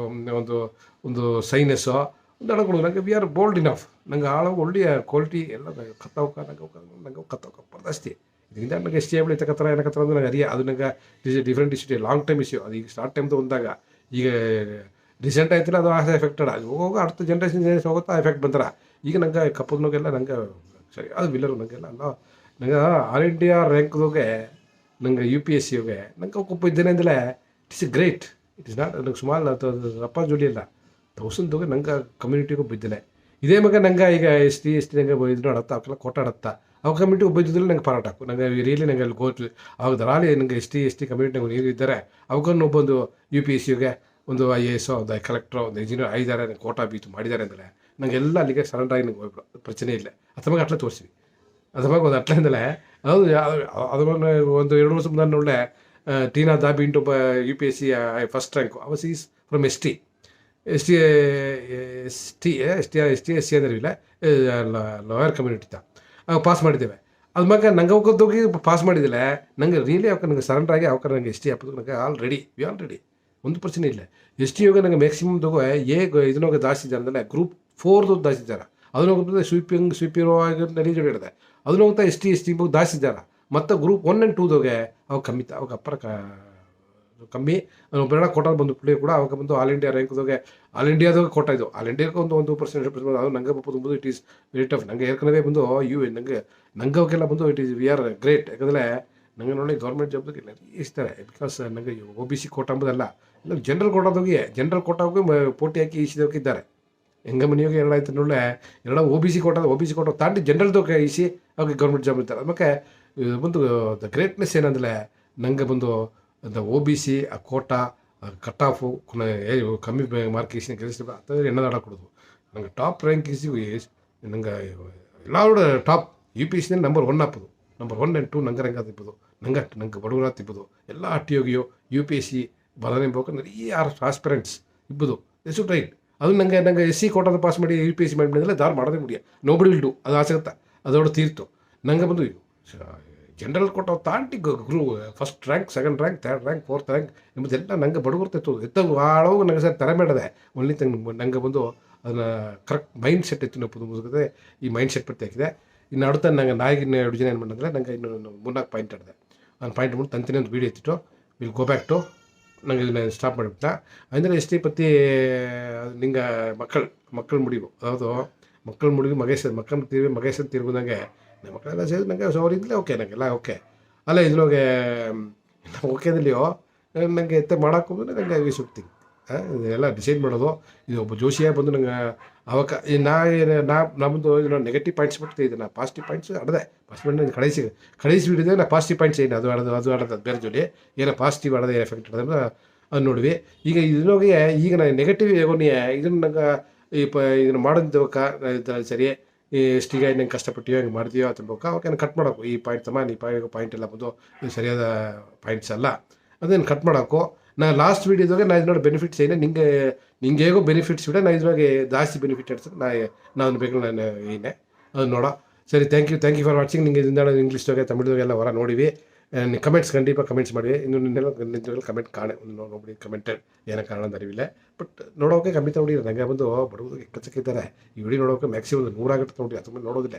ಒಂದು ಒಂದು ಸೈನೆಸ್ಸೋ ಒಂದು ಅಳಗಳು ನಂಗೆ ವಿ ಆರ್ ಬೋಲ್ಡ್ ಇನಫ್. ನಂಗೆ ಆಳವು ಒಳ್ಳೆಯ ಕ್ವಾಲಿಟಿ ಎಲ್ಲ ನಂಗೆ ಕತ್ತವಕ ಬರ್ದಸ್ತಿ ಇದರಿಂದ ನನಗೆ ಎಷ್ಟು ಹೇಳಿ ತಕತ್ರ ಏನಕತ್ರ ಅಂದ್ರೆ ನಂಗೆ ಅರಿಯ ಅದು ನಂಗೆ different issue long time issue. ಅದು ಈಗ ಸ್ಟಾರ್ಟ್ ಟೈಮ್ದು ಒಂದಾಗ ಈಗ ರೀಸೆಂಟ್ ಆಯ್ತಿಲ್ಲ ಅದು ಆಸೆ ಎಫೆಕ್ಟೆಡ್ ಅದು ಹೋಗ ಅರ್ಥ ಜನ್ರೇಷನ್ ಹೋಗುತ್ತಾ ಎಫೆಕ್ಟ್ ಬಂತಾರೆ. ಈಗ ನಂಗೆ ಕಪ್ಪದ್ನೋಗೆಲ್ಲ ನಂಗೆ ಸರಿ ಅದು ವಿಲ್ಲರು ನಂಗೆಲ್ಲ ಅಲ್ಲ ನಂಗೆ ಆಲ್ ಇಂಡಿಯಾ ರ್ಯಾಂಕ್ದೋಗೆ ನಂಗೆ UPSC ನಂಗೆ ಒಬ್ಬ ಇದ್ದೇನೆ ಅಂದಲೇ it is great. It is not ನಂಗೆ ಸುಮಾರು ಅಪ್ಪ ಜೋಡಿ ಇಲ್ಲ ತೌಸಂದೋಗಿ ನಂಗೆ ಕಮ್ಯುನಿಟಿಗೂ ಬಿದ್ದಿಲ್ಲ. ಇದೇ ಮಗ ನಂಗೆ ಈಗ ಎಸ್ ಟಿ ನಂಗೆ ಇದು ಆಡತ್ತಾ ಅವಕ್ಕೆಲ್ಲ ಕೊಟ್ಟಾಡತ್ತಾ ಅವ ಕಮ್ಯುನಿಟಿಗೆ ಬೈದಿದ್ರೆ ನಂಗೆ ಪಾರಾಟ ಹಾಕು. ನಂಗೆ ರಿಯಲಿ ನಂಗೆ ಅಲ್ಲಿ ಗೋತು ಅವಾಗ ದರಾಲಿ ನಂಗೆ ಎಸ್ ಟಿ ಕಮ್ಯುನಿಟಿ ನೀರು ಇದ್ದಾರೆ ಅವಕ್ಕನ್ನು ಒಬ್ಬೊಂದು UPSC ಒಂದು IAS ಒಂದು ಕಲೆಕ್ಟ್ರೋ ಒಂದು ಇಂಜಿನಿಯರ್ ಆಗಿದ್ದಾರೆ ನಂಗೆ ಕೋಟಾ ಬೀತು ಮಾಡಿದ್ದಾರೆ ಅಂದರೆ ನಂಗೆಲ್ಲ ಅಲ್ಲಿಗೆ ಸರೆಂಡರ್ ಆಗಿ ನಂಗೆ ಹೋಗ್ಬಿಡು ಪ್ರಶ್ನೆ ಇಲ್ಲ. ಅಥವಾ ಅಟ್ಲೆ ತೋರಿಸ್ವಿ ಅಥವಾ ಒಂದು ಅಟ್ಲೆ ಅಂದಲೇ ಅದು ಅದನ್ನು ಒಂದು 2 ವರ್ಷ ಮುಂದೆ ಒಳ್ಳೆ Tina Dabi into UPSC first rank ಅವಸ್ is from ST S T S C ಅಂದರೆ ಇಲ್ಲ, ಲೋಯರ್ ಕಮ್ಯುನಿಟಿ ಪಾಸ್ ಮಾಡಿದ್ದೇವೆ. ಅದು ಮಗ ನಂಗೆ ಹೋಗೋದೋಗಿ ಪಾಸ್ ಮಾಡಿದಿಲ್ಲ, ನಂಗೆ ರಿಯಲಿ ಅವಕ್ಕೆ ನಂಗೆ ಸರೆಂಡರ್ ಆಗಿ ಅವಕ್ಕೆ ನಂಗೆ ಎಸ್ ಟಿ ಹಾಕೋದು ನಂಗೆ ಆಲ್ರೆಡಿ ಒಂದು ಪ್ರಶ್ನೆ ಇಲ್ಲ. ಎಸ್ ಟಿ ಯೋಗ ನಂಗೆ ಮ್ಯಾಕ್ಸಿಮಮ್ ತಗೋ ಇದನ್ನೋಗ ಜಾಸ್ತಿ ಇದ್ದಾರೆ ಅಂದರೆ ಗ್ರೂಪ್ 4 ಜಾಸ್ತಿ ಇದ್ದಾರೆ. ಅದನ್ನ ಹೋಗ್ತದೆ ಸ್ವೀಪಿರೋ ಆಗಿ ನಡೆದಿದೆ. ಅದನ್ನ ಹೋಗ್ತಾ ಎಸ್ ಟಿ ಜಾಸ್ತಿ ಇದ್ದಾರೆ. ಮತ್ತು ಗ್ರೂಪ್ 1 and 2 ಅವಾಗ ಕಮ್ಮಿ ಅವಾಗ ಅಪ್ಪರ ಕಮ್ಮಿ ಬೇಡ ಕೋಟ ಬಂದು ಪ್ಲೇ ಕೂಡ ಅವಾಗ ಬಂದು ಆಲ್ ಇಂಡಿಯಾ ರ್ಯಾಂಕ್ದಾಗೆ ಆಲ್ ಇಂಡಿಯಾದಾಗ ಕೋಟ ಇದು. ಆಲ್ ಇಂಡಿಯಾಕ್ಕೆ ಒಂದು 1% ಅದು ನಂಗೆ ಬಂದು ಇಟ್ ಈಸ್ ವೆರಿ ಟಫ್. ನಂಗೆ ಏರ್ಕನವೇ ಬಂದು ನಂಗೆ ಅವಕ್ಕೆಲ್ಲ ಬಂದು it is we are great. ಯಾಕಂದರೆ ನಂಗೆ ನೋಡಿ ಗೌರ್ಮೆಂಟ್ ಜಾಬ್ದಾಗೆ ಇರ್ತಾರೆ. ಬಿಕಾಸ್ ನನಗೆ ಒ ಬಿ ಸಿ ಕೋಟ ಅಂಬೋದಲ್ಲ, ಜನರಲ್ ಕೋಟಾಗೋಗಿ ಪೋಟಿ ಹಾಕಿ ಈಸಿದೋಕೆ ಇದ್ದಾರೆ. ಹೆಂಗೆ ಮನೆಯೋಗಿ ಎರಡಾಯ್ತು ನೋಡಲೆ ಒ ಬಿ ಸಿ ಕೋಟ ತಾಂಡಿ ಜನರಲ್ದೋಕೆ ಈಸಿ ಅವಾಗ ಗೌರ್ಮೆಂಟ್ ಜಾಬ್ ಇರ್ತಾರೆ. ಅದಕ್ಕೆ ಬಂದು ದ ಗ್ರೇಟ್ನೆಸ್ ಏನಂದರೆ ನಂಗೆ ಬಂದು ಒ ಬಿ ಸಿ ಆ ಕೋಟ ಕಟ್ ಆಫು ಕಮ್ಮಿ ಮಾರ್ಕ್ ಈಸಿನ ಕೆಲಸ ಅದು ಎಣ್ಣದಾಡ ಕೊಡೋದು. ನಂಗೆ ಟಾಪ್ ರ್ಯಾಂಕ್ ಈಸಿ ನಂಗೆ ಎಲ್ಲರೂ ಟಾಪ್ ಯು ಪಿ ಎಸ್ಸಿನಲ್ಲಿ ನಂಬರ್ 1 ಹಾಕೋದು. ನಂಬರ್ 1 and 2 ನಂಗೆ ರ್ಯಾಂಕ್ ತಿಪ್ಪದು. ನಂಗೆ ಬಡವರ ತಿಪ್ಪದು. ಎಲ್ಲ ಟಿಯೋಗಿಯೋ ಯು ಪಿ ಎಸ್ ಸಿ ಬದನೆ ಬೇಕು நிறைய ಆಸ್ಪಿರೆಂಟ್ಸ್ ಇಬ್ಬದು ಎಷ್ಟು ರೈಟ್. ಅದು ನಂಗೆ ಎಸ್ ಸಿ ಕೋಟಾದ ಪಾಸ್ ಮಾಡಿ ಯು ಪಿ ಎಸ್ ಸಿ ಮಾಡಿದ್ರೆ ದಾರು ಮಾಡೋದೇ ಮುಡಿಯ ನೋಬಡಿ ವಿಲ್ ಅದು ಆಸೆಗುತ್ತಾ ಅದೋಡು ತೀರ್ತು. ನಂಗೆ ಬಂದು ಜನರಲ್ ಕೋಟ ತಾಂಟಿ first rank, second rank, third rank, fourth rank ಎಂಬುದೆಲ್ಲ ನಂಗೆ ಬಡವರು ಎತ್ತವು ಆಳೋಗಿ ನಂಗೆ ಸರ್ ತರ ಮಾಡಿದೆ. ಒಳ್ಳೆ ನಂಗೆ ಬಂದು ಅದನ್ನು ಕರೆಕ್ಟ್ ಮೈಂಡ್ ಸೆಟ್ ಎತ್ತು ಮುಗಿದ್ರೆ ಈ ಮೈಂಡ್ ಸೆಟ್ ಪಟ್ಟಿ ಹಾಕಿದೆ. ಇನ್ನು அடுத்த ನಂಗೆ ನಾಯಿಗಿನ ಯೋಜನೆ ಏನು ಮಾಡಿದ್ರೆ ನಂಗೆ ಇನ್ನು 3-4 ಪಾಯಿಂಟ್ ಆಡಿದೆ. ನಾನು ಪಾಯಿಂಟ್ ಮಾಡಿ ತಂತಿನೇ ಒಂದು ವೀಡಿಯೋ ಎತ್ತಿಟ್ಟು ವಿಲ್ ಗೋ ಬ್ಯಾಕ್ ಟು ನಂಗೆ ಇದನ್ನ ಸ್ಟಾಪ್ ಮಾಡಿಬಿಟ್ಟ. ಅಂದರೆ ಎಸ್ ಟಿ ಪತ್ತಿ ನಿಂಗೆ ಮಕ್ಕಳು ಮುಡಿವು ಅದಾವುದು ಮಕ್ಕಳು ಮುಡಿವು ಮಗೇಶನ್ ತಿರುಗುದಂಗೆ ನಮ್ಮ ಮಕ್ಕಳೆಲ್ಲ ಸೇರಿ ನಂಗೆ ಅವರಿದ್ಲೇ ಓಕೆ ನಂಗೆಲ್ಲ ಓಕೆ ಅಲ್ಲ ಇದ್ರೊಳಗೆ ಓಕೆದಲ್ಲಿಯೋ ನನಗೆ ಎತ್ತೆ ಮಾಡೋಕ್ಕೋದ್ರೆ ನಂಗೆ ವಿ ಶುಡ್ ಥಿಂಕ್ ಇದೆಲ್ಲ ಡಿಸೈಡ್ ಮಾಡೋದು. ಇದು ಒಬ್ಬ ಜೋಶಿಯಾಗಿ ಬಂದು ನಂಗೆ ಅವಾಗ ನಾ ಬಂದು ಇದನ್ನ ನೆಗೆಟಿವ್ ಪಾಯಿಂಟ್ಸ್ ಬಿಡ್ತಾ ಇದ್ದೆ. ನಾ ಪಾಸಿಟಿವ್ ಪಾಯಿಂಟ್ಸ್ ಆಡದೆ ಫಸ್ಟ್ ಬಂದು ಕಳಿಸಿ ಬಿಡಿದೆ. ನಾ ಪಾಸಿಟಿವ್ ಪಾಯಿಂಟ್ಸ್ ಏನು ಅದು ಆಡೋದು ಬೇರೆ ಜೋಲಿ ಏನೋ ಪಾಸಿಟಿವ್ ಆಡೋದು ಏನು ಎಫೆಕ್ಟ್ ಆಡೋದು ಅದು ನೋಡಿವಿ. ಈಗ ಇದ್ರೊಳಗೆ ಈಗ ನಾನು ನೆಗೆಟಿವ್ ಹೇಗೋನಿಯ ಇದನ್ನು ನಂಗೆ ಇದನ್ನು ಮಾಡೋದಕ್ಕೆ ಸರಿ ಎಷ್ಟಿಗೆ ನಂಗೆ ಕಷ್ಟಪಟ್ಟಿಯೋ ಹಿಂಗೆ ಮಾಡ್ತೀಯೋ ಅಂತಬೇಕು ಅವಾಗ ನಾನು ಕಟ್ ಮಾಡೋಕು ಈ ಪಾಯಿಂಟ್ ನೀ ಪಾಯಿಂಟ್ ಎಲ್ಲ ಬಂದು ಇದು ಸರಿಯಾದ ಪಾಯಿಂಟ್ಸ್ ಅಲ್ಲ ಅದನ್ನು ಕಟ್ ಮಾಡೋಕು. ನಾ ಲಾಸ್ಟ್ ವೀಡಿಯೋದಾಗ ನಾ ಇದನ್ನೋಡ ಬೆನಿಫಿಟ್ಸ್ ಏನೇ ನಿಂಗೆ ಹೇಗೋ ಬೆನಿಫಿಟ್ಸ್ ಬಿಡ ನಾ ಇದ್ರಾಗೆ ಜಾಸ್ತಿ ಬೆನಿಫಿಟ್ ಇಡ್ಸಕ್ಕೆ ನಾನು ಬೇಕು ನಾನು ಏನೇ ಅದು ನೋಡೋ ಸರಿ. Thank you for watching. ನಿಂಗೆ ಇದರಿಂದ ಇಂಗ್ಲೀಷ್ದಾಗೆ ತಮಿಳ್ದಾಗೆಲ್ಲ ಹೊರ ನೋಡಿವಿ. ಕಮೆಂಟ್ಸ್ ಖಂಡಿತ ಕಮೆಂಟ್ಸ್ ಮಾಡಿವಿ. ನಿನ್ನೆಲ್ಲ ಕಮೆಂಟ್ ನೋಡಿ ಕಮೆಂಟೆಡ್ ಏನೋ ಕಾರಣ ಅಂತ ಅರಿವಿಲ್ಲ. ಬಟ್ ನೋಡೋಕೆ ಖಂಡಿತ ನೋಡಿರಿ. ನಂಗೆ ಬಂದು ಬಡವರು ಎಕ್ಕಚ್ಚಿದ್ದಾರೆ ಈ ವಿಡಿಯೋ ನೋಡೋಕೆ ಮ್ಯಾಕ್ಸಿಮಮ್ 100 ಆಗಿರ್ತ ನೋಡಿ. ಅದು ನೋಡೋದಿಲ್ಲ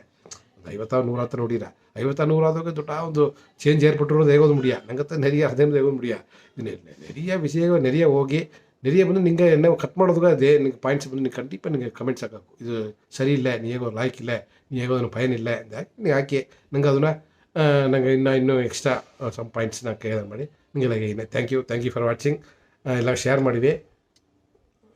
50-100 ನೋಡಿರ 50-100 ದೊಡ್ಡ ಒಂದು ಚೇಂಜ್ ಏರ್ಪಟ್ಟಿರೋದು ಹೇಗೋದು ಮುಡಿಯ ನಂಗತ್ತ ನೆರಿಯ 15 ಹೇಗೋದು ಮುಡಿಯ ನೆರಿಯ ವಿಷಯ ನೆರಿಯ ಹೋಗಿ ನೆರಿಯ ಬಂದು ನಿಂಗೆ ಎಣ್ಣೆ ಕಟ್ ಮಾಡೋದು ಅದೇ ನಿಂಗೆ ಪಾಯಿಂಟ್ಸ್ ಬಂದು ನಿಂಗೆ ಖಂಡಿತ ನಿಂಗೆ ಕಮೆಂಟ್ಸ್ ಹಾಕಬೇಕು. ಇದು ಸರಿ ಇಲ್ಲ, ನೀ ಹೇಗೋ ಲಾಯ್ಕ್ ಇಲ್ಲ, ನೀ ಹೇಗೋ ಅದನ್ನು ಫೈನ್ ಇಲ್ಲ ಅಂತ ನೀವು ಹಾಕಿ ನಂಗೆ ಅದನ್ನು ನಂಗೆ ಇನ್ನೂ ಎಕ್ಸ್ಟ್ರಾ ಸಮ್ ಪಾಯಿಂಟ್ಸ್ನ ಕೇರ್ ಮಾಡಿ ನಿಮಗೆಲ್ಲ ಏನೇ ಥ್ಯಾಂಕ್ ಯು ಫಾರ್ ವಾಚಿಂಗ್. ಎಲ್ಲ ஷேர் ಮಾಡಿವಿ.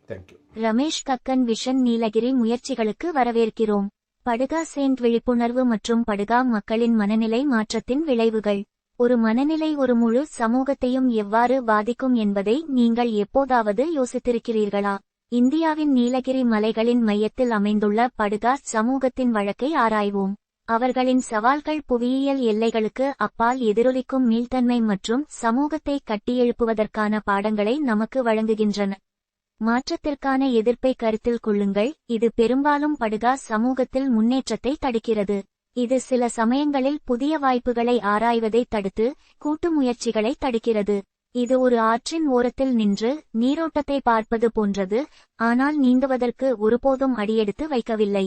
Thank you. Ramesh Kakkan vision Nilgiri முயற்சிகளுக்கு வரவேற்கிறோம். படுகா சேண்ட் விழிப்புணர்வு மற்றும் படுகா மக்களின் மனநிலை மாற்றத்தின் விளைவுகள். ஒரு மனநிலை ஒரு முழு சமூகத்தையும் எவ்வாறு பாதிக்கும் என்பதை நீங்கள் எப்போதாவது யோசித்திருக்கிறீர்களா? இந்தியாவின் நீலகிரி மலைகளின் மையத்தில் அமைந்துள்ள படுகா சமூகத்தின் வழக்கை ஆராய்வோம். அவர்களின் சவால்கள் புவியியல் எல்லைகளுக்கு அப்பால் எதிரொலிக்கும் மீள்தன்மை மற்றும் சமூகத்தை கட்டியெழுப்புவதற்கான பாடங்களை நமக்கு வழங்குகின்றன. மாற்றத்திற்கான எதிர்ப்பை கருத்தில் கொள்ளுங்கள். இது பெரும்பாலும் படுகா சமூகத்தில் முன்னேற்றத்தை தடுக்கிறது. இது சில சமயங்களில் புதிய வாய்ப்புகளை ஆராய்வதை தடுத்து கூட்டு முயற்சிகளை தடுக்கிறது. இது ஒரு ஆற்றின் ஓரத்தில் நின்று நீரோட்டத்தை பார்ப்பது போன்றது, ஆனால் நீந்துவதற்கு ஒருபோதும் அடியெடுத்து வைக்கவில்லை.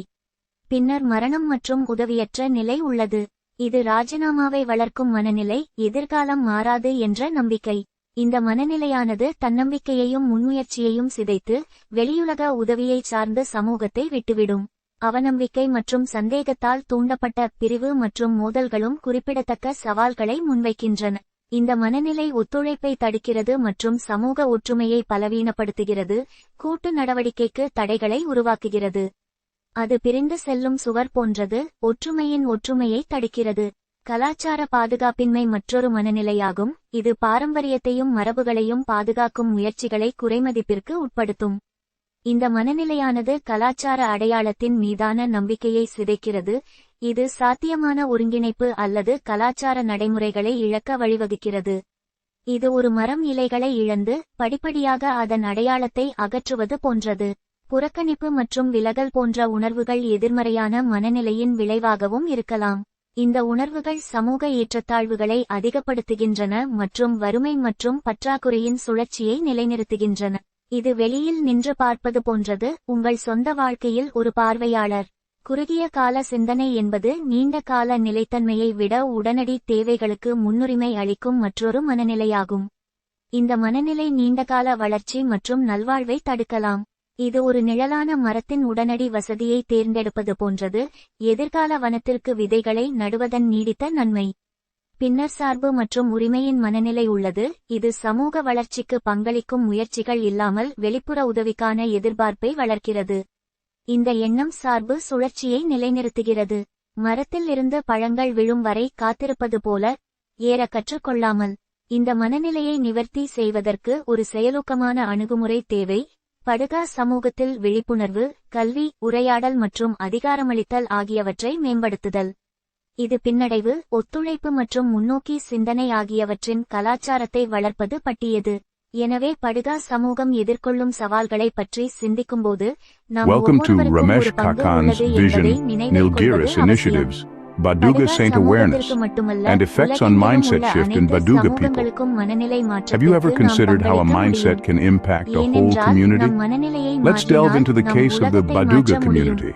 பின்னர் மரணம் மற்றும் உதவியற்ற நிலை உள்ளது. இது ராஜினாமாவை வளர்க்கும் மனநிலை, எதிர்காலம் மாறாது என்ற நம்பிக்கை. இந்த மனநிலையானது தன்னம்பிக்கையையும் முன்முயற்சியையும் சிதைத்து வெளியுலக உதவியை சார்ந்த சமூகத்தை விட்டுவிடும். அவநம்பிக்கை மற்றும் சந்தேகத்தால் தூண்டப்பட்ட பிரிவு மற்றும் மோதல்களும் குறிப்பிடத்தக்க சவால்களை முன்வைக்கின்றன. இந்த மனநிலை ஒத்துழைப்பை தடுக்கிறது மற்றும் சமூக ஒற்றுமையை பலவீனப்படுத்துகிறது, கூட்டு நடவடிக்கைக்கு தடைகளை உருவாக்குகிறது. அது பிரிந்து செல்லும் சுவர் போன்றது, ஒற்றுமையை தடுக்கிறது. கலாச்சார பாதுகாப்பின்மை மற்றொரு மனநிலையாகும். இது பாரம்பரியத்தையும் மரபுகளையும் பாதுகாக்கும் முயற்சிகளை குறைமதிப்பிற்கு உட்படுத்தும். இந்த மனநிலையானது கலாச்சார அடையாளத்தின் மீதான நம்பிக்கையை சிதைக்கிறது. இது சாத்தியமான ஒருங்கிணைப்பு அல்லது கலாச்சார நடைமுறைகளை இழக்க வழிவகுக்கிறது. இது ஒரு மரம் இலைகளை இழந்து படிப்படியாக அதன் அடையாளத்தை அகற்றுவது போன்றது. புறக்கணிப்பு மற்றும் விலகல் போன்ற உணர்வுகள் எதிர்மறையான மனநிலையின் விளைவாகவும் இருக்கலாம். இந்த உணர்வுகள் சமூக ஏற்றத்தாழ்வுகளை அதிகப்படுத்துகின்றன மற்றும் வறுமை மற்றும் பற்றாக்குறையின் சுழற்சியை நிலைநிறுத்துகின்றன. இது வெளியில் நின்று பார்ப்பது போன்றது, உங்கள் சொந்த வாழ்க்கையில் ஒரு பார்வையாளர். குறுகிய கால சிந்தனை என்பது நீண்ட கால நிலைத்தன்மையை விட உடனடி தேவைகளுக்கு முன்னுரிமை அளிக்கும் மற்றொரு மனநிலையாகும். இந்த மனநிலை நீண்டகால வளர்ச்சி மற்றும் நல்வாழ்வை தடுக்கலாம். இது ஒரு நிழலான மரத்தின் உடனடி வசதியை தேர்ந்தெடுப்பது போன்றது, எதிர்கால வனத்திற்கு விதைகளை நடுவதன் நீடித்த நன்மை. பின்னர் சார்பு மற்றும் உரிமையின் மனநிலை உள்ளது, இது சமூக வளர்ச்சிக்கு பங்களிக்கும் முயற்சிகள் இல்லாமல் வெளிப்புற உதவிக்கான எதிர்பார்ப்பை வளர்க்கிறது. இந்த எண்ணம் சார்பு சுழற்சியை நிலைநிறுத்துகிறது. மரத்தில் இருந்து பழங்கள் விழும் வரை காத்திருப்பது போல ஏற கற்றுக்கொள்ளாமல். இந்த மனநிலையை நிவர்த்தி செய்வதற்கு ஒரு செயலூக்கமான அணுகுமுறை தேவை. படுகா சமூகத்தில் விழிப்புணர்வு, கல்வி, உரையாடல் மற்றும் அதிகாரமளித்தல் ஆகியவற்றை மேம்படுத்துதல். இது பின்னடைவு, ஒத்துழைப்பு மற்றும் முன்னோக்கி சிந்தனை ஆகியவற்றின் கலாச்சாரத்தை வளர்ப்பது பற்றியது. எனவே படுகா சமூகம் எதிர்கொள்ளும் சவால்களை பற்றி சிந்திக்கும்போது நாம் Welcome to ஒவ்வொருவருக்கும் Ramesh ஒரு பங்கு Kakan's உள்ளது Vision என்பதை நினைவில் Nilgiris கொள்வது அவசியம். Initiatives, Baduga Baduga Saint Awareness, சமூகத்திற்கு மட்டுமல்ல, and effects on உலகெங்கிலும் mindset உள்ள shift in அனைத்து Baduga people. சமூகங்களுக்கும் மனநிலை Have you ever மாற்றத்திற்கு நாம் considered how a பங்களிக்க mindset முடியும். can impact a whole ஏனென்றால் community? நம் மனநிலையை Let's delve மாற்றினால் into the நம் case of the உலகத்தை Baduga மாற்ற முடியும். community.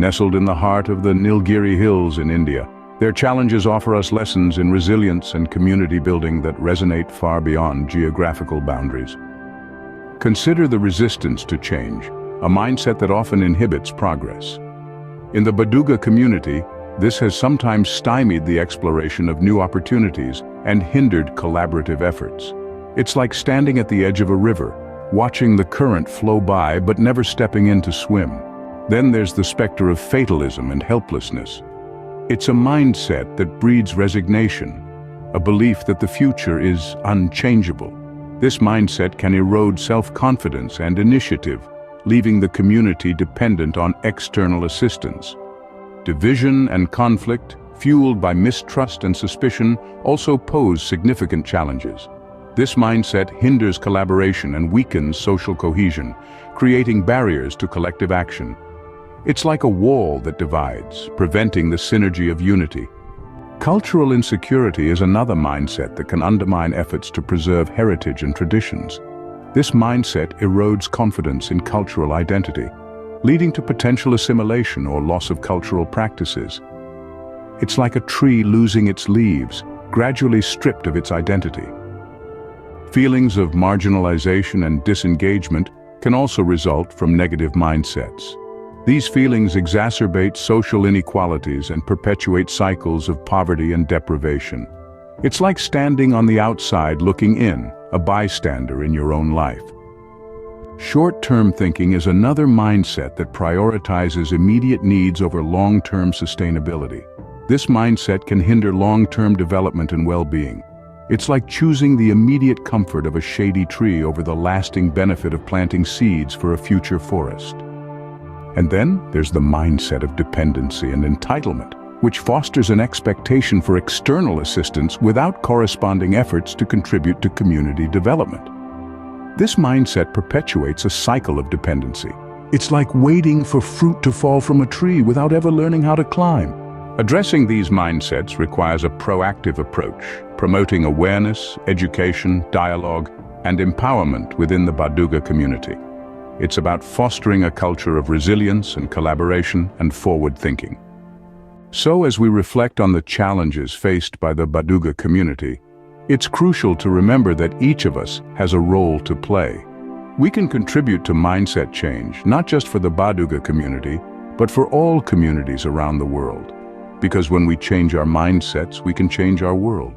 Nestled in the heart of the Nilgiri Hills in India, their challenges offer us lessons in resilience and community building that resonate far beyond geographical boundaries. Consider the resistance to change, a mindset that often inhibits progress. In the Baduga community, this has sometimes stymied the exploration of new opportunities and hindered collaborative efforts. It's like standing at the edge of a river, watching the current flow by but never stepping in to swim. Then there's the specter of fatalism and helplessness. It's a mindset that breeds resignation, a belief that the future is unchangeable. This mindset can erode self-confidence and initiative, leaving the community dependent on external assistance. Division and conflict, fueled by mistrust and suspicion, also pose significant challenges. This mindset hinders collaboration and weakens social cohesion, creating barriers to collective action. It's like a wall that divides, preventing the synergy of unity. Cultural insecurity is another mindset that can undermine efforts to preserve heritage and traditions. This mindset erodes confidence in cultural identity, leading to potential assimilation or loss of cultural practices. It's like a tree losing its leaves, gradually stripped of its identity. Feelings of marginalization and disengagement can also result from negative mindsets. These feelings exacerbate social inequalities and perpetuate cycles of poverty and deprivation. It's like standing on the outside looking in, a bystander in your own life. Short-term thinking is another mindset that prioritizes immediate needs over long-term sustainability. This mindset can hinder long-term development and well-being. It's like choosing the immediate comfort of a shady tree over the lasting benefit of planting seeds for a future forest. And then there's the mindset of dependency and entitlement, which fosters an expectation for external assistance without corresponding efforts to contribute to community development. This mindset perpetuates a cycle of dependency. It's like waiting for fruit to fall from a tree without ever learning how to climb. Addressing these mindsets requires a proactive approach, promoting awareness, education, dialogue, and empowerment within the Baduga community. It's about fostering a culture of resilience and collaboration and forward thinking. So as we reflect on the challenges faced by the Baduga community, it's crucial to remember that each of us has a role to play. We can contribute to mindset change, not just for the Baduga community, but for all communities around the world. Because when we change our mindsets, we can change our world.